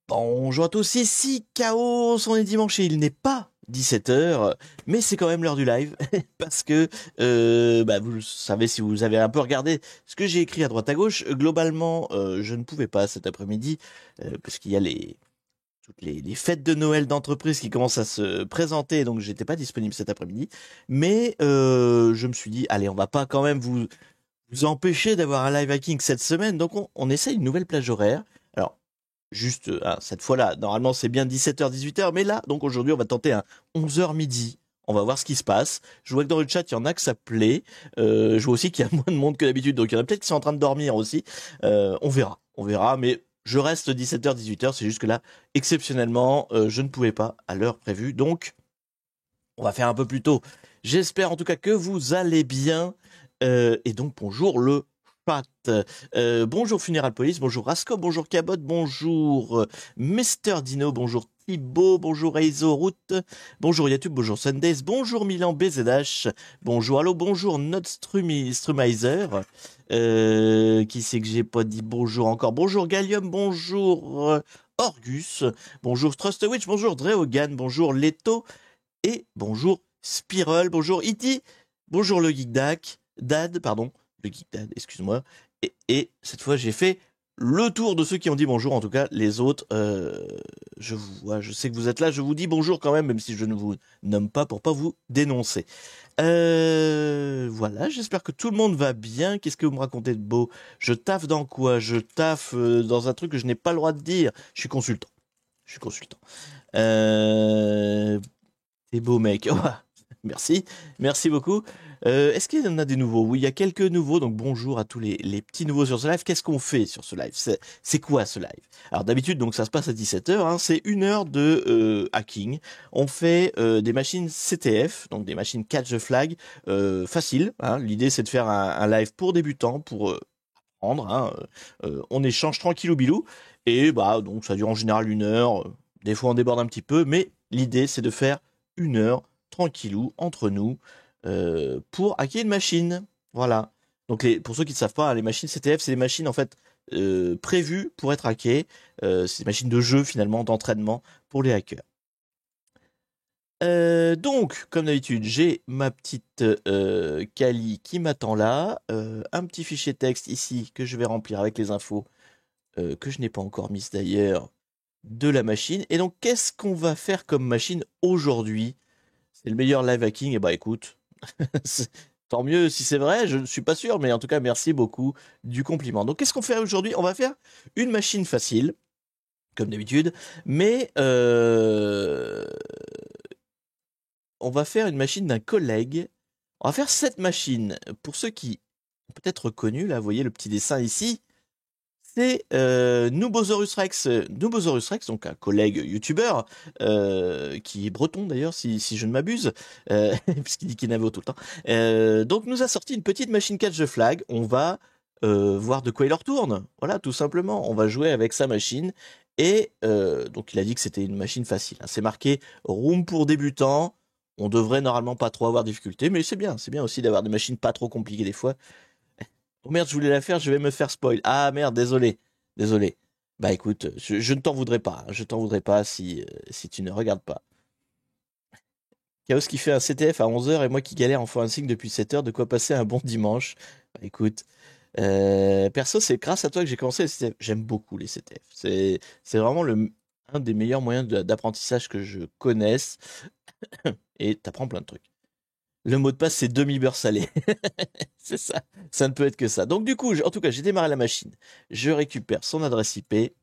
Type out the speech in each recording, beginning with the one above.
Bonjour à tous, ici Chaos, on est dimanche et il n'est pas 17h, mais c'est quand même l'heure du live, parce que vous savez, si vous avez un peu regardé ce que j'ai écrit à droite à gauche, globalement je ne pouvais pas cet après-midi, parce qu'il y a toutes les fêtes de Noël d'entreprise qui commencent à se présenter, donc j'étais pas disponible cet après-midi, mais je me suis dit, allez, on va pas quand même vous empêcher d'avoir un live hacking cette semaine, donc on essaye une nouvelle plage horaire. Alors, juste, cette fois-là, normalement c'est bien 17h, 18h, mais là, donc aujourd'hui, on va tenter un 11h midi. On va voir ce qui se passe. Je vois que dans le chat, il y en a que ça plaît. Je vois aussi qu'il y a moins de monde que d'habitude, donc il y en a peut-être qui sont en train de dormir aussi. On verra, mais je reste 17h, 18h, c'est juste que là, exceptionnellement, je ne pouvais pas à l'heure prévue, donc on va faire un peu plus tôt. J'espère en tout cas que vous allez bien. Et donc bonjour le chat. Bonjour Funeral Police, bonjour Rasco, bonjour Cabot, bonjour Mister Dino, bonjour Thibaut, bonjour Eizo Route, bonjour YouTube, bonjour Sundays, bonjour Milan BZH, bonjour Allo, bonjour Strumizer. Qui c'est que j'ai pas dit bonjour encore? Bonjour Gallium, bonjour Orgus, bonjour Trustwitch, bonjour Dreogan, bonjour Leto, et bonjour Spiral, bonjour Iti, bonjour le Geek Dad, pardon, le Geek Dad, excuse-moi. Et cette fois, j'ai fait le tour de ceux qui ont dit bonjour. En tout cas, les autres, je vous vois, je sais que vous êtes là, je vous dis bonjour quand même si je ne vous nomme pas pour pas vous dénoncer. Voilà, j'espère que tout le monde va bien. Qu'est-ce que vous me racontez de beau? Je taffe dans quoi? Je taffe dans un truc que je n'ai pas le droit de dire. Je suis consultant. Je suis consultant. T'es beau mec. Merci, merci beaucoup. Est-ce qu'il y en a des nouveaux? Oui, il y a quelques nouveaux, donc bonjour à tous les petits nouveaux sur ce live. Qu'est-ce qu'on fait sur ce live? C'est quoi ce live? Alors d'habitude, donc ça se passe à 17h, hein, c'est une heure de hacking. On fait des machines CTF, donc des machines catch the flag, facile. Hein. L'idée c'est de faire un live pour débutants, pour apprendre. Hein, on échange tranquillou bilou, et donc ça dure en général une heure. Des fois on déborde un petit peu, mais l'idée c'est de faire une heure tranquillou entre nous pour hacker une machine. Voilà. Donc pour ceux qui ne savent pas, hein, les machines CTF, c'est des machines en fait prévues pour être hackées. C'est des machines de jeu finalement, d'entraînement pour les hackers. Donc, comme d'habitude, j'ai ma petite Kali qui m'attend là. Un petit fichier texte ici que je vais remplir avec les infos que je n'ai pas encore mises d'ailleurs de la machine. Et donc, qu'est-ce qu'on va faire comme machine aujourd'hui? C'est le meilleur live hacking. Et écoute, tant mieux si c'est vrai, je ne suis pas sûr, mais en tout cas, merci beaucoup du compliment. Donc, qu'est-ce qu'on fait aujourd'hui? On va faire une machine facile, comme d'habitude, mais on va faire une machine d'un collègue. On va faire cette machine. Pour ceux qui ont peut-être reconnu, là, vous voyez le petit dessin ici, c'est Nubosaurus Rex. Nubosaurus Rex, donc un collègue youtubeur, qui est breton d'ailleurs, si je ne m'abuse, puisqu'il dit qu'il n'avait tout le temps. Donc nous a sorti une petite machine catch the flag. On va voir de quoi il en retourne. Voilà, tout simplement. On va jouer avec sa machine. Et donc il a dit que c'était une machine facile. Hein. C'est marqué Room pour débutants. On devrait normalement pas trop avoir de difficultés, mais c'est bien aussi d'avoir des machines pas trop compliquées des fois. Oh merde, je voulais la faire, je vais me faire spoil. Ah merde, désolé. Bah écoute, je ne t'en voudrais pas. Je t'en voudrais pas si tu ne regardes pas. Chaos qui fait un CTF à 11h et moi qui galère en faire un signe depuis 7h, de quoi passer un bon dimanche. Bah écoute, perso, c'est grâce à toi que j'ai commencé les CTF. J'aime beaucoup les CTF. C'est vraiment un des meilleurs moyens d'apprentissage que je connaisse. Et t'apprends plein de trucs. Le mot de passe, c'est demi-beurre salé. C'est ça. Ça ne peut être que ça. Donc, du coup, en tout cas, j'ai démarré la machine. Je récupère son adresse IP.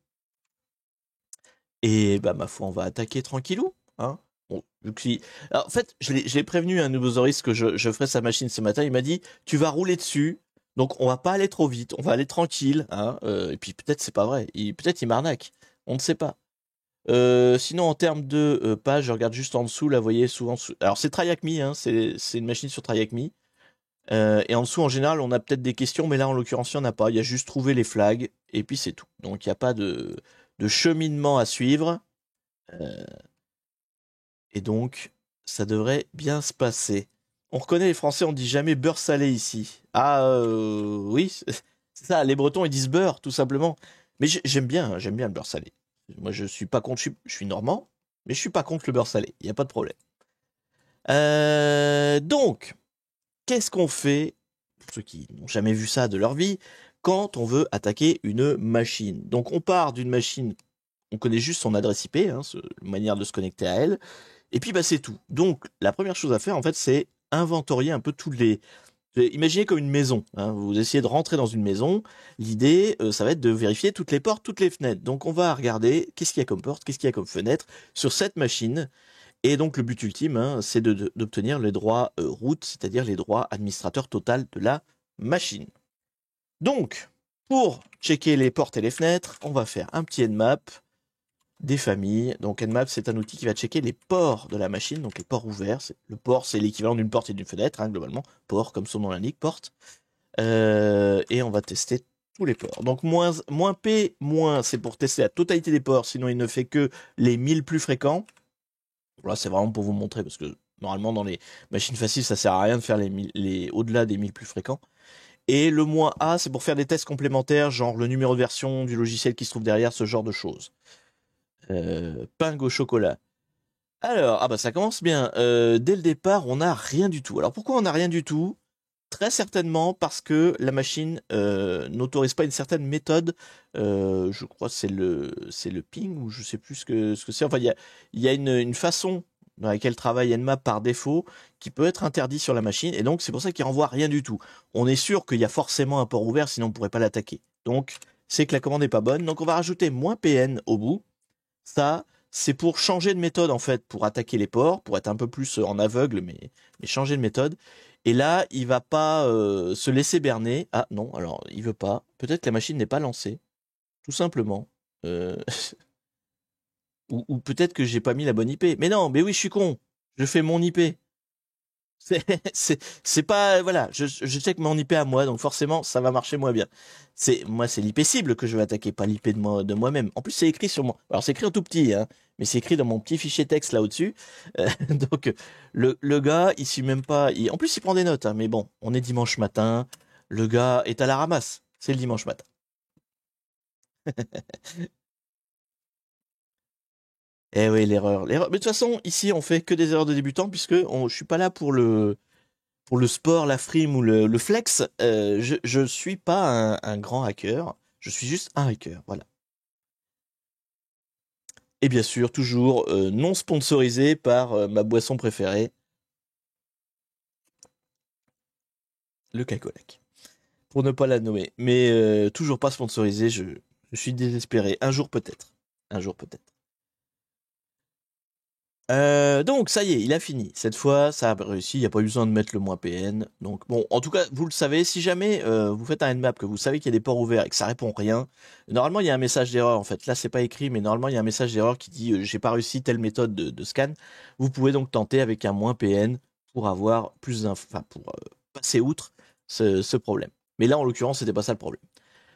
Et ma foi, on va attaquer tranquillou. Hein. Bon, alors, en fait, je l'ai prévenu un Nubosaurus que je ferais sa machine ce matin. Il m'a dit, tu vas rouler dessus. Donc, on va pas aller trop vite. On va aller tranquille. Hein. Et puis, peut-être, c'est pas vrai. Peut-être, il m'arnaque. On ne sait pas. Sinon, en termes de page, je regarde juste en dessous, là, vous voyez, souvent... Alors, c'est TryHackMe, hein, c'est une machine sur TryHackMe. Et en dessous, en général, on a peut-être des questions, mais là, en l'occurrence, il n'y en a pas. Il y a juste trouvé les flags, et puis c'est tout. Donc, il n'y a pas de cheminement à suivre. Et donc, ça devrait bien se passer. On reconnaît les Français, on dit jamais beurre salé ici. Ah, oui, c'est ça, les Bretons, ils disent beurre, tout simplement. Mais j'aime bien le beurre salé. Moi, je suis pas contre, je suis normand, mais je suis pas contre le beurre salé. Il n'y a pas de problème. Donc, qu'est-ce qu'on fait, pour ceux qui n'ont jamais vu ça de leur vie, quand on veut attaquer une machine? Donc, on part d'une machine, on connaît juste son adresse IP, hein, manière de se connecter à elle, et puis bah, c'est tout. Donc, la première chose à faire, en fait, c'est inventorier un peu tous les... Imaginez comme une maison, hein. Vous essayez de rentrer dans une maison. L'idée, ça va être de vérifier toutes les portes, toutes les fenêtres. Donc on va regarder qu'est-ce qu'il y a comme porte, qu'est-ce qu'il y a comme fenêtre sur cette machine. Et donc le but ultime, hein, c'est d'obtenir les droits root, c'est-à-dire les droits administrateurs total de la machine. Donc, pour checker les portes et les fenêtres, on va faire un petit nmap des familles. Donc nmap, c'est un outil qui va checker les ports de la machine, donc les ports ouverts. Le port, c'est l'équivalent d'une porte et d'une fenêtre, hein, globalement. Port, comme son nom l'indique, porte. Et on va tester tous les ports. Donc moins P, c'est pour tester la totalité des ports, sinon il ne fait que les 1000 plus fréquents. Là, c'est vraiment pour vous montrer, parce que normalement, dans les machines faciles, ça sert à rien de faire les au-delà des 1000 plus fréquents. Et le -A, c'est pour faire des tests complémentaires, genre le numéro de version du logiciel qui se trouve derrière, ce genre de choses. Pain au chocolat. Alors, ah bah ça commence bien. Dès le départ, on n'a rien du tout. Alors pourquoi on n'a rien du tout? Très certainement parce que la machine n'autorise pas une certaine méthode. Je crois que c'est le ping, ou je sais plus ce que c'est. Enfin, il y a une façon dans laquelle travaille Nmap par défaut qui peut être interdit sur la machine, et donc c'est pour ça qu'il renvoie rien du tout. On est sûr qu'il y a forcément un port ouvert, sinon on pourrait pas l'attaquer. Donc c'est que la commande n'est pas bonne. Donc on va rajouter -pn au bout. Ça, c'est pour changer de méthode en fait, pour attaquer les ports, pour être un peu plus en aveugle, mais changer de méthode. Et là, il va pas se laisser berner. Ah non, alors il veut pas. Peut-être que la machine n'est pas lancée, tout simplement. Euh, ou peut-être que j'ai pas mis la bonne IP. Mais non, mais oui, je suis con. Je fais mon IP. C'est pas, voilà, je check mon IP à moi, donc forcément ça va marcher moins bien. C'est l'IP cible que je vais attaquer, pas l'IP de moi-même. En plus c'est écrit sur moi, alors c'est écrit en tout petit, hein, mais c'est écrit dans mon petit fichier texte là au-dessus. Donc le gars il suit même pas, en plus il prend des notes, hein, mais bon, on est dimanche matin, le gars est à la ramasse, c'est le dimanche matin. Eh oui, l'erreur. Mais de toute façon, ici, on fait que des erreurs de débutants, puisque je suis pas là pour le sport, la frime ou le flex. Je suis pas un grand hacker. Je suis juste un hacker, voilà. Et bien sûr, toujours non sponsorisé par ma boisson préférée, le cacolac. Pour ne pas la nommer. Mais toujours pas sponsorisé, je suis désespéré. Un jour peut-être. Un jour peut-être. Donc ça y est, il a fini. Cette fois, ça a réussi. Il n'y a pas eu besoin de mettre le -pn. Donc bon, en tout cas, vous le savez. Si jamais vous faites un nmap, que vous savez qu'il y a des ports ouverts et que ça répond rien, normalement il y a un message d'erreur. En fait, là c'est pas écrit, mais normalement il y a un message d'erreur qui dit j'ai pas réussi telle méthode de scan. Vous pouvez donc tenter avec un -pn pour avoir plus d'infos, enfin pour passer outre ce problème. Mais là en l'occurrence c'était pas ça le problème.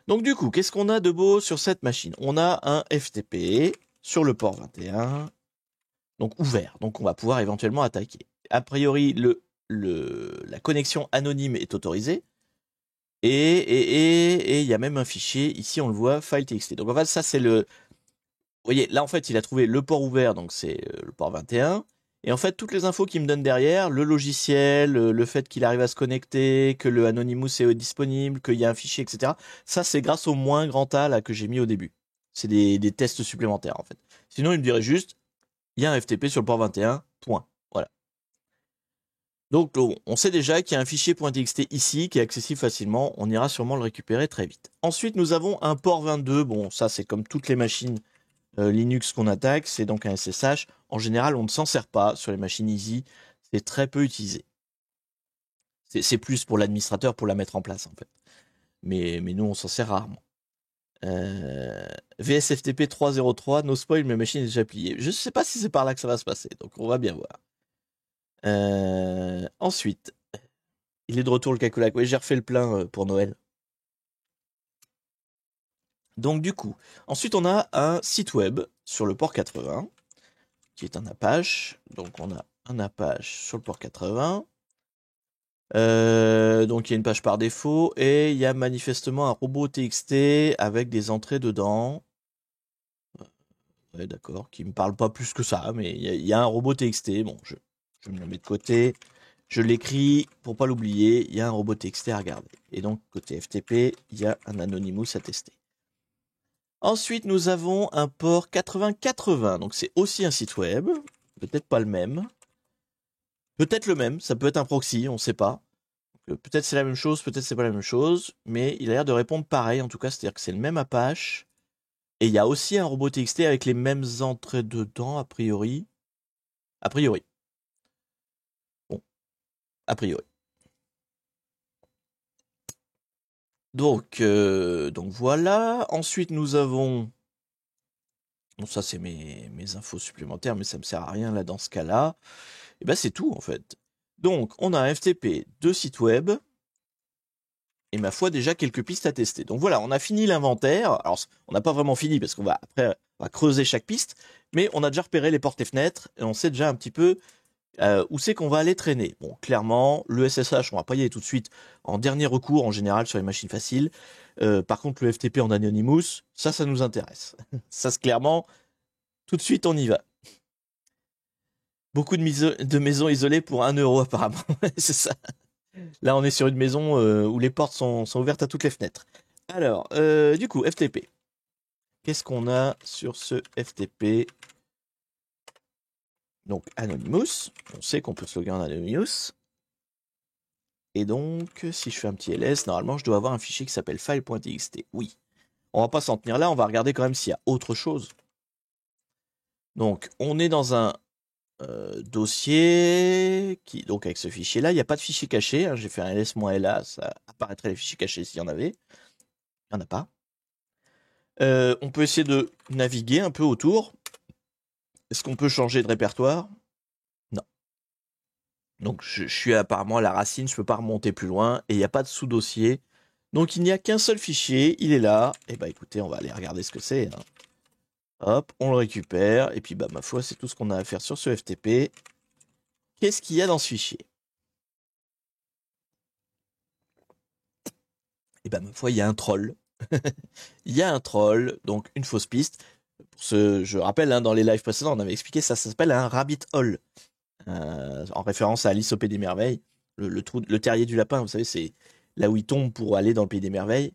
Donc du coup, qu'est-ce qu'on a de beau sur cette machine? On a un FTP sur le port 21. Donc ouvert, donc on va pouvoir éventuellement attaquer. A priori, la connexion anonyme est autorisée, et il y a même un fichier, ici on le voit, file.txt. Donc en fait, ça c'est le... Vous voyez, là en fait, il a trouvé le port ouvert, donc c'est le port 21, et en fait, toutes les infos qu'il me donne derrière, le logiciel, le fait qu'il arrive à se connecter, que le Anonymous est disponible, qu'il y a un fichier, etc., ça c'est grâce au moins grand A là, que j'ai mis au début. C'est des tests supplémentaires en fait. Sinon, il me dirait juste, il y a un FTP sur le port 21, point. Voilà. Donc on sait déjà qu'il y a un fichier .txt ici qui est accessible facilement, on ira sûrement le récupérer très vite. Ensuite nous avons un port 22, bon ça c'est comme toutes les machines Linux qu'on attaque, c'est donc un SSH. En général on ne s'en sert pas sur les machines easy, c'est très peu utilisé. C'est plus pour l'administrateur pour la mettre en place en fait. Mais nous on s'en sert rarement. VSFTP 303, no spoil, mes machines est déjà pliée. Je ne sais pas si c'est par là que ça va se passer, donc on va bien voir. Ensuite, il est de retour le cacolac. Oui, j'ai refait le plein pour Noël. Donc du coup, ensuite on a un site web sur le port 80, qui est un Apache. Donc on a un Apache sur le port 80. Donc il y a une page par défaut, et il y a manifestement un robot TXT avec des entrées dedans. Ouais, d'accord, qui me parle pas plus que ça, mais il y a un robot TXT. Bon, je me le mets de côté. Je l'écris pour pas l'oublier. Il y a un robot TXT à regarder. Et donc, côté FTP, il y a un Anonymous à tester. Ensuite, nous avons un port 8080. Donc, c'est aussi un site web. Peut-être pas le même. Peut-être le même. Ça peut être un proxy, on sait pas. Peut-être c'est la même chose, peut-être c'est pas la même chose. Mais il a l'air de répondre pareil. En tout cas, c'est-à-dire que c'est le même Apache. Et il y a aussi un robot TXT avec les mêmes entrées dedans, a priori. A priori. Bon, a priori. Donc voilà. Ensuite, nous avons... Bon, ça, c'est mes infos supplémentaires, mais ça me sert à rien là dans ce cas-là. Et ben, c'est tout, en fait. Donc, on a un FTP, 2 sites web, et ma foi, déjà quelques pistes à tester. Donc voilà, on a fini l'inventaire. Alors, on n'a pas vraiment fini, parce qu'on va après on va creuser chaque piste, mais on a déjà repéré les portes et fenêtres, et on sait déjà un petit peu où c'est qu'on va aller traîner. Bon, clairement, le SSH, on va pas y aller tout de suite. En dernier recours, en général, sur les machines faciles. Par contre, le FTP en Anonymous, ça nous intéresse. Ça, c'est clairement, tout de suite, on y va. Beaucoup de maisons isolées pour 1 euro, apparemment. C'est ça. Là, on est sur une maison où les portes sont ouvertes à toutes les fenêtres. Alors, du coup, FTP. Qu'est-ce qu'on a sur ce FTP? Donc, Anonymous. On sait qu'on peut se loguer en Anonymous. Et donc, si je fais un petit ls, normalement, je dois avoir un fichier qui s'appelle file.txt. Oui. On va pas s'en tenir là, on va regarder quand même s'il y a autre chose. Donc, on est dans un dossier qui, donc avec ce fichier-là, il n'y a pas de fichier caché. Hein, j'ai fait un ls-la, ça apparaîtrait les fichiers cachés s'il y en avait. Il n'y en a pas. On peut essayer de naviguer un peu autour. Est-ce qu'on peut changer de répertoire? Non. Donc, je suis apparemment à la racine, je peux pas remonter plus loin, et il n'y a pas de sous-dossier. Donc, il n'y a qu'un seul fichier, il est là. Et bah écoutez, on va aller regarder ce que c'est. Hein. Hop, on le récupère, et puis bah ma foi, c'est tout ce qu'on a à faire sur ce FTP. Qu'est-ce qu'il y a dans ce fichier? Et bah ma foi, il y a un troll. Il y a un troll, donc une fausse piste. Je rappelle, hein, dans les lives précédents, on avait expliqué ça s'appelle un rabbit hole. En référence à Alice au Pays des Merveilles. Le terrier du lapin, vous savez, c'est là où il tombe pour aller dans le Pays des Merveilles.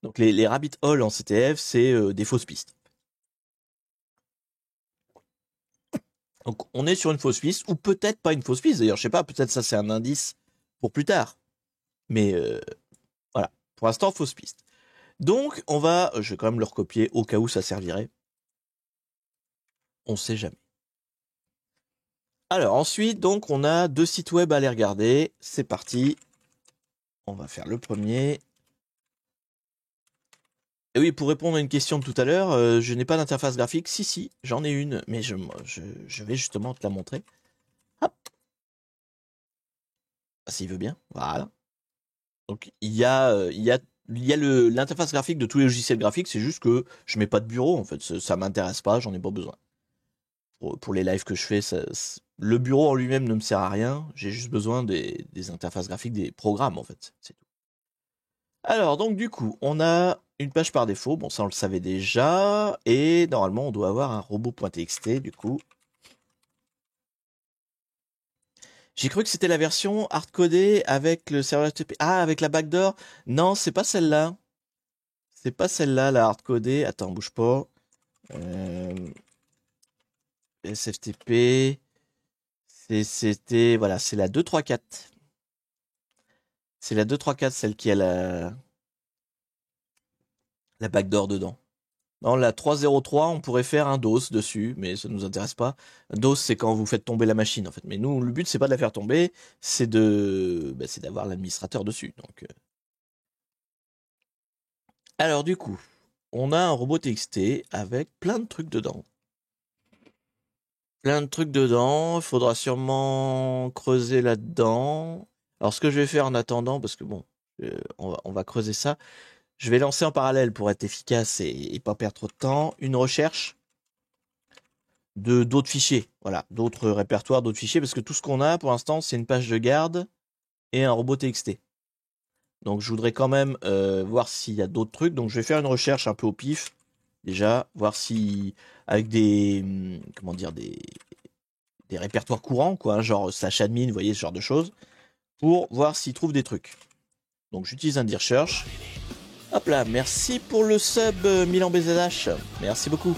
Donc les rabbit holes en CTF, c'est des fausses pistes. Donc on est sur une fausse piste, ou peut-être pas une fausse piste, d'ailleurs, je sais pas, peut-être ça c'est un indice pour plus tard. Mais voilà, pour l'instant, fausse piste. Donc je vais quand même le recopier au cas où ça servirait. On sait jamais. Alors ensuite, donc on a 2 sites web à aller regarder. C'est parti. On va faire le premier. Et oui, pour répondre à une question de tout à l'heure, je n'ai pas d'interface graphique. Si, j'en ai une, mais je vais justement te la montrer. Hop. S'il veut bien. Voilà. Donc il y a l'interface graphique de tous les logiciels graphiques. C'est juste que je mets pas de bureau en fait. Ça m'intéresse pas, j'en ai pas besoin. Pour les lives que je fais, le bureau en lui-même ne me sert à rien. J'ai juste besoin des interfaces graphiques, des programmes en fait. C'est tout. Alors donc du coup, on a une page par défaut. Bon, ça on le savait déjà. Et normalement, on doit avoir un robot.txt du coup. J'ai cru que c'était la version hardcodée avec le serveur FTP. Ah, avec la backdoor. Non, c'est pas celle-là. C'est pas celle-là, la hardcodée. Attends, bouge pas. SFTP. C'était, voilà, c'est la 234. C'est la 234, celle qui a la backdoor dedans. Dans la 303, on pourrait faire un DOS dessus, mais ça ne nous intéresse pas. Un DOS, c'est quand vous faites tomber la machine, en fait. Mais nous, le but, c'est pas de la faire tomber, c'est c'est d'avoir l'administrateur dessus. Donc, alors, du coup, on a un robot TXT avec plein de trucs dedans. Plein de trucs dedans. Il faudra sûrement creuser là-dedans. Alors, ce que je vais faire en attendant, parce que bon, on va creuser ça. Je vais lancer en parallèle pour être efficace et pas perdre trop de temps une recherche de d'autres fichiers, voilà, d'autres répertoires, d'autres fichiers, parce que tout ce qu'on a pour l'instant, c'est une page de garde et un robot TXT. Donc je voudrais quand même voir s'il y a d'autres trucs. Donc je vais faire une recherche un peu au pif déjà, voir si avec comment dire, des répertoires courants, quoi, hein, genre slash admin, vous voyez, ce genre de choses, pour voir s'il trouve des trucs. Donc j'utilise un dir search. Hop là, merci pour le sub Milan BZH, merci beaucoup.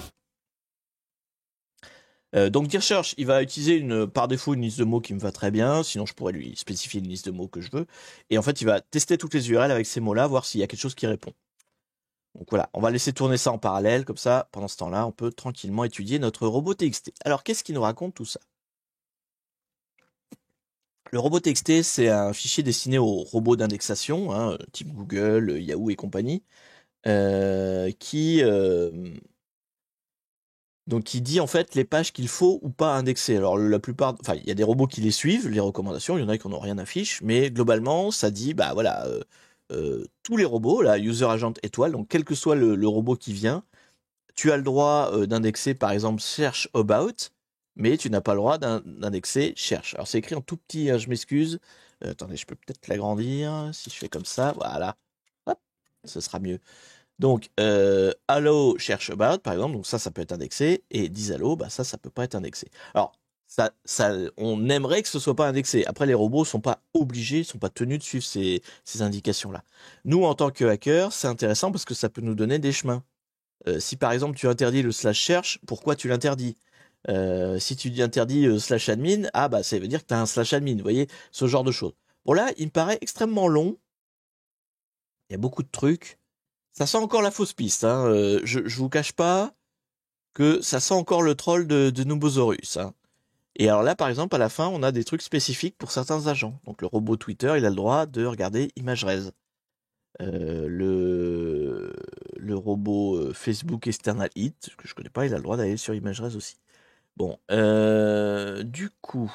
Donc dir search, il va utiliser par défaut une liste de mots qui me va très bien, sinon je pourrais lui spécifier une liste de mots que je veux. Et en fait, il va tester toutes les URL avec ces mots-là, voir s'il y a quelque chose qui répond. Donc voilà, on va laisser tourner ça en parallèle, comme ça, pendant ce temps-là, on peut tranquillement étudier notre robot TXT. Alors qu'est-ce qui nous raconte tout ça? Le robot TXT, c'est un fichier destiné aux robots d'indexation, hein, type Google, Yahoo et compagnie, donc qui dit en fait les pages qu'il faut ou pas indexer. Alors la plupart, enfin il y a des robots qui les suivent, les recommandations, il y en a qui n'ont rien affiche, mais globalement ça dit bah voilà tous les robots, là user agent étoile, donc quel que soit le robot qui vient, tu as le droit d'indexer par exemple search about, mais tu n'as pas le droit d'indexer cherche. Alors c'est écrit en tout petit, je m'excuse. Attendez, je peux peut-être l'agrandir si je fais comme ça, voilà, hop, ce sera mieux. Donc, allo cherche about, par exemple, donc ça peut être indexé, et disallo, bah ça peut pas être indexé. Alors, on aimerait que ce soit pas indexé. Après, les robots sont pas obligés, sont pas tenus de suivre ces indications-là. Nous, en tant que hacker, c'est intéressant parce que ça peut nous donner des chemins. Si par exemple tu interdis le slash cherche, pourquoi tu l'interdis? Si tu interdis slash admin, ah bah ça veut dire que tu as un slash admin, vous voyez, ce genre de choses. Bon là, il me paraît extrêmement long. Il y a beaucoup de trucs. Ça sent encore la fausse piste, hein. Je vous cache pas que ça sent encore le troll de Nubosaurus, hein. Et alors là, par exemple, à la fin, on a des trucs spécifiques pour certains agents. Donc le robot Twitter, il a le droit de regarder ImageRes. Le robot Facebook External Hit, que je connais pas, il a le droit d'aller sur ImageRes aussi. Bon, du coup,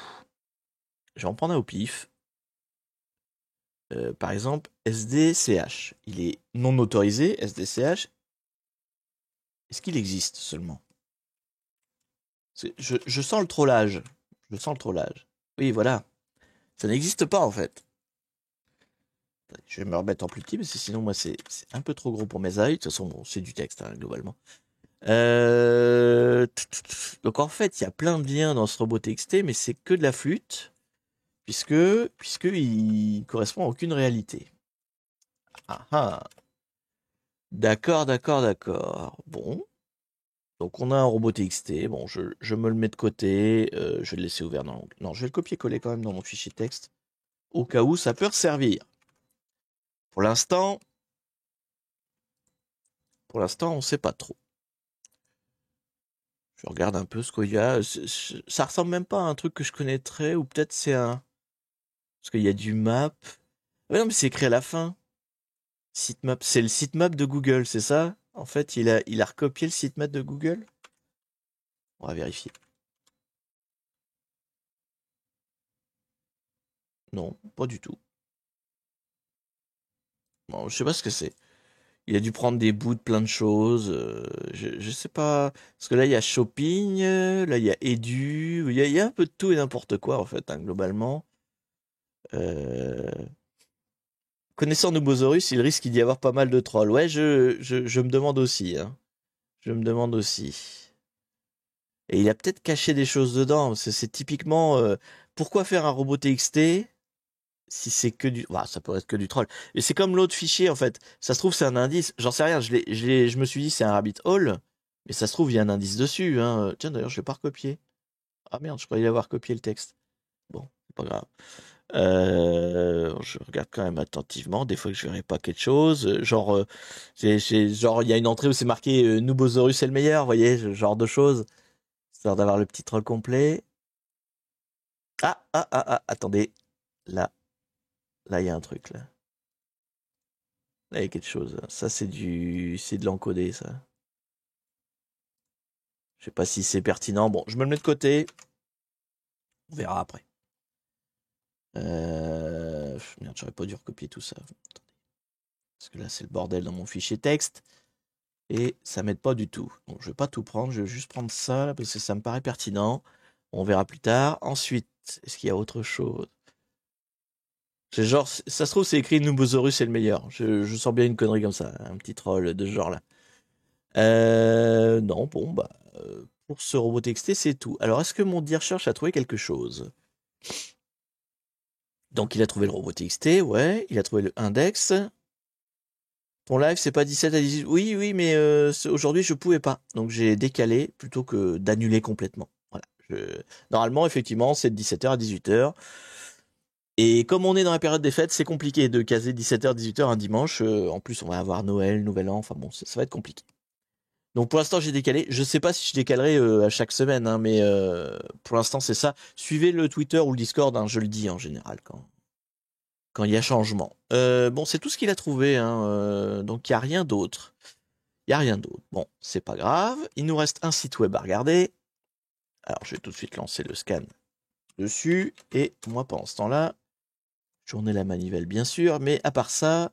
je vais en prendre un au pif. Par exemple, SDCH. Il est non autorisé, SDCH. Est-ce qu'il existe seulement? Je sens le trollage. Je sens le trollage. Oui, voilà. Ça n'existe pas, en fait. Je vais me remettre en plus petit, parce que sinon, moi, c'est un peu trop gros pour mes yeux. De toute façon, bon, c'est du texte, hein, globalement. Donc, en fait, il y a plein de liens dans ce robot TXT, mais c'est que de la flûte, puisqu'il correspond à aucune réalité. Ah ah. D'accord, d'accord, d'accord. Bon. Donc on a un robot TXT, bon je me le mets de côté, je vais le laisser ouvert non, je vais le copier-coller quand même dans mon fichier texte, au cas où ça peut servir. Pour l'instant, on sait pas trop. Je regarde un peu ce qu'il y a, ça ressemble même pas à un truc que je connaîtrais, ou peut-être c'est un... Parce qu'il y a du map... Ouais, non mais c'est écrit à la fin. Sitemap, c'est le sitemap de Google, c'est ça? En fait, il a recopié le sitemap de Google? On va vérifier. Non, pas du tout. Bon, je sais pas ce que c'est. Il a dû prendre des bouts de plein de choses. Je sais pas. Parce que là, il y a shopping, là, il y a edu. Il y a un peu de tout et n'importe quoi, en fait, hein, globalement. Euh, Connaissant Nubosaurus, il risque d'y avoir pas mal de trolls. Ouais, je me demande aussi, hein. Je me demande aussi. Et il a peut-être caché des choses dedans. Parce que c'est typiquement... pourquoi faire un robot TXT si c'est que du... Bah, ça pourrait être que du troll. Et c'est comme l'autre fichier, en fait. Ça se trouve, c'est un indice. J'en sais rien. Je me suis dit, c'est un rabbit hole. Mais ça se trouve, il y a un indice dessus, hein. Tiens, d'ailleurs, je vais pas recopier. Ah merde, je croyais avoir copié le texte. Bon, c'est pas grave. Je regarde quand même attentivement. Des fois que je verrai pas quelque chose. Genre, genre, il y a une entrée où c'est marqué Nubosaurus est le meilleur, vous voyez, ce genre de choses. Histoire d'avoir le petit troll complet. Attendez. Là, il y a un truc, là. Là, il y a quelque chose. Ça, c'est de l'encodé, ça. Je sais pas si c'est pertinent. Bon, je me le mets de côté. On verra après. Merde, j'aurais pas dû recopier tout ça. Attendez. Parce que là, c'est le bordel dans mon fichier texte. Et ça m'aide pas du tout. Donc, je vais pas tout prendre. Je vais juste prendre ça, là, parce que ça me paraît pertinent. On verra plus tard. Ensuite, est-ce qu'il y a autre chose? C'est genre, ça se trouve, c'est écrit Nubosaurus c'est le meilleur. Je sens bien une connerie comme ça. Un petit troll de ce genre-là. Non, bon, bah, pour ce robot TXT, c'est tout. Alors, est-ce que mon Dear Search a trouvé quelque chose? Donc, il a trouvé le robot TXT, ouais. Il a trouvé le index. Ton live, c'est pas 17 à 18. Oui, oui, mais aujourd'hui, je pouvais pas. Donc, j'ai décalé plutôt que d'annuler complètement. Voilà. Normalement, effectivement, c'est de 17h à 18h. Et comme on est dans la période des fêtes, c'est compliqué de caser 17h, 18h un dimanche. En plus, on va avoir Noël, Nouvel An. Enfin bon, ça va être compliqué. Donc pour l'instant, j'ai décalé. Je sais pas si je décalerai à chaque semaine, hein, mais pour l'instant, c'est ça. Suivez le Twitter ou le Discord, hein, je le dis en général quand il y a changement. Bon, c'est tout ce qu'il a trouvé, hein, donc il y a rien d'autre. Il y a rien d'autre. Bon, c'est pas grave. Il nous reste un site web à regarder. Alors, je vais tout de suite lancer le scan dessus. Et moi, pendant ce temps-là, journée la manivelle, bien sûr. Mais à part ça,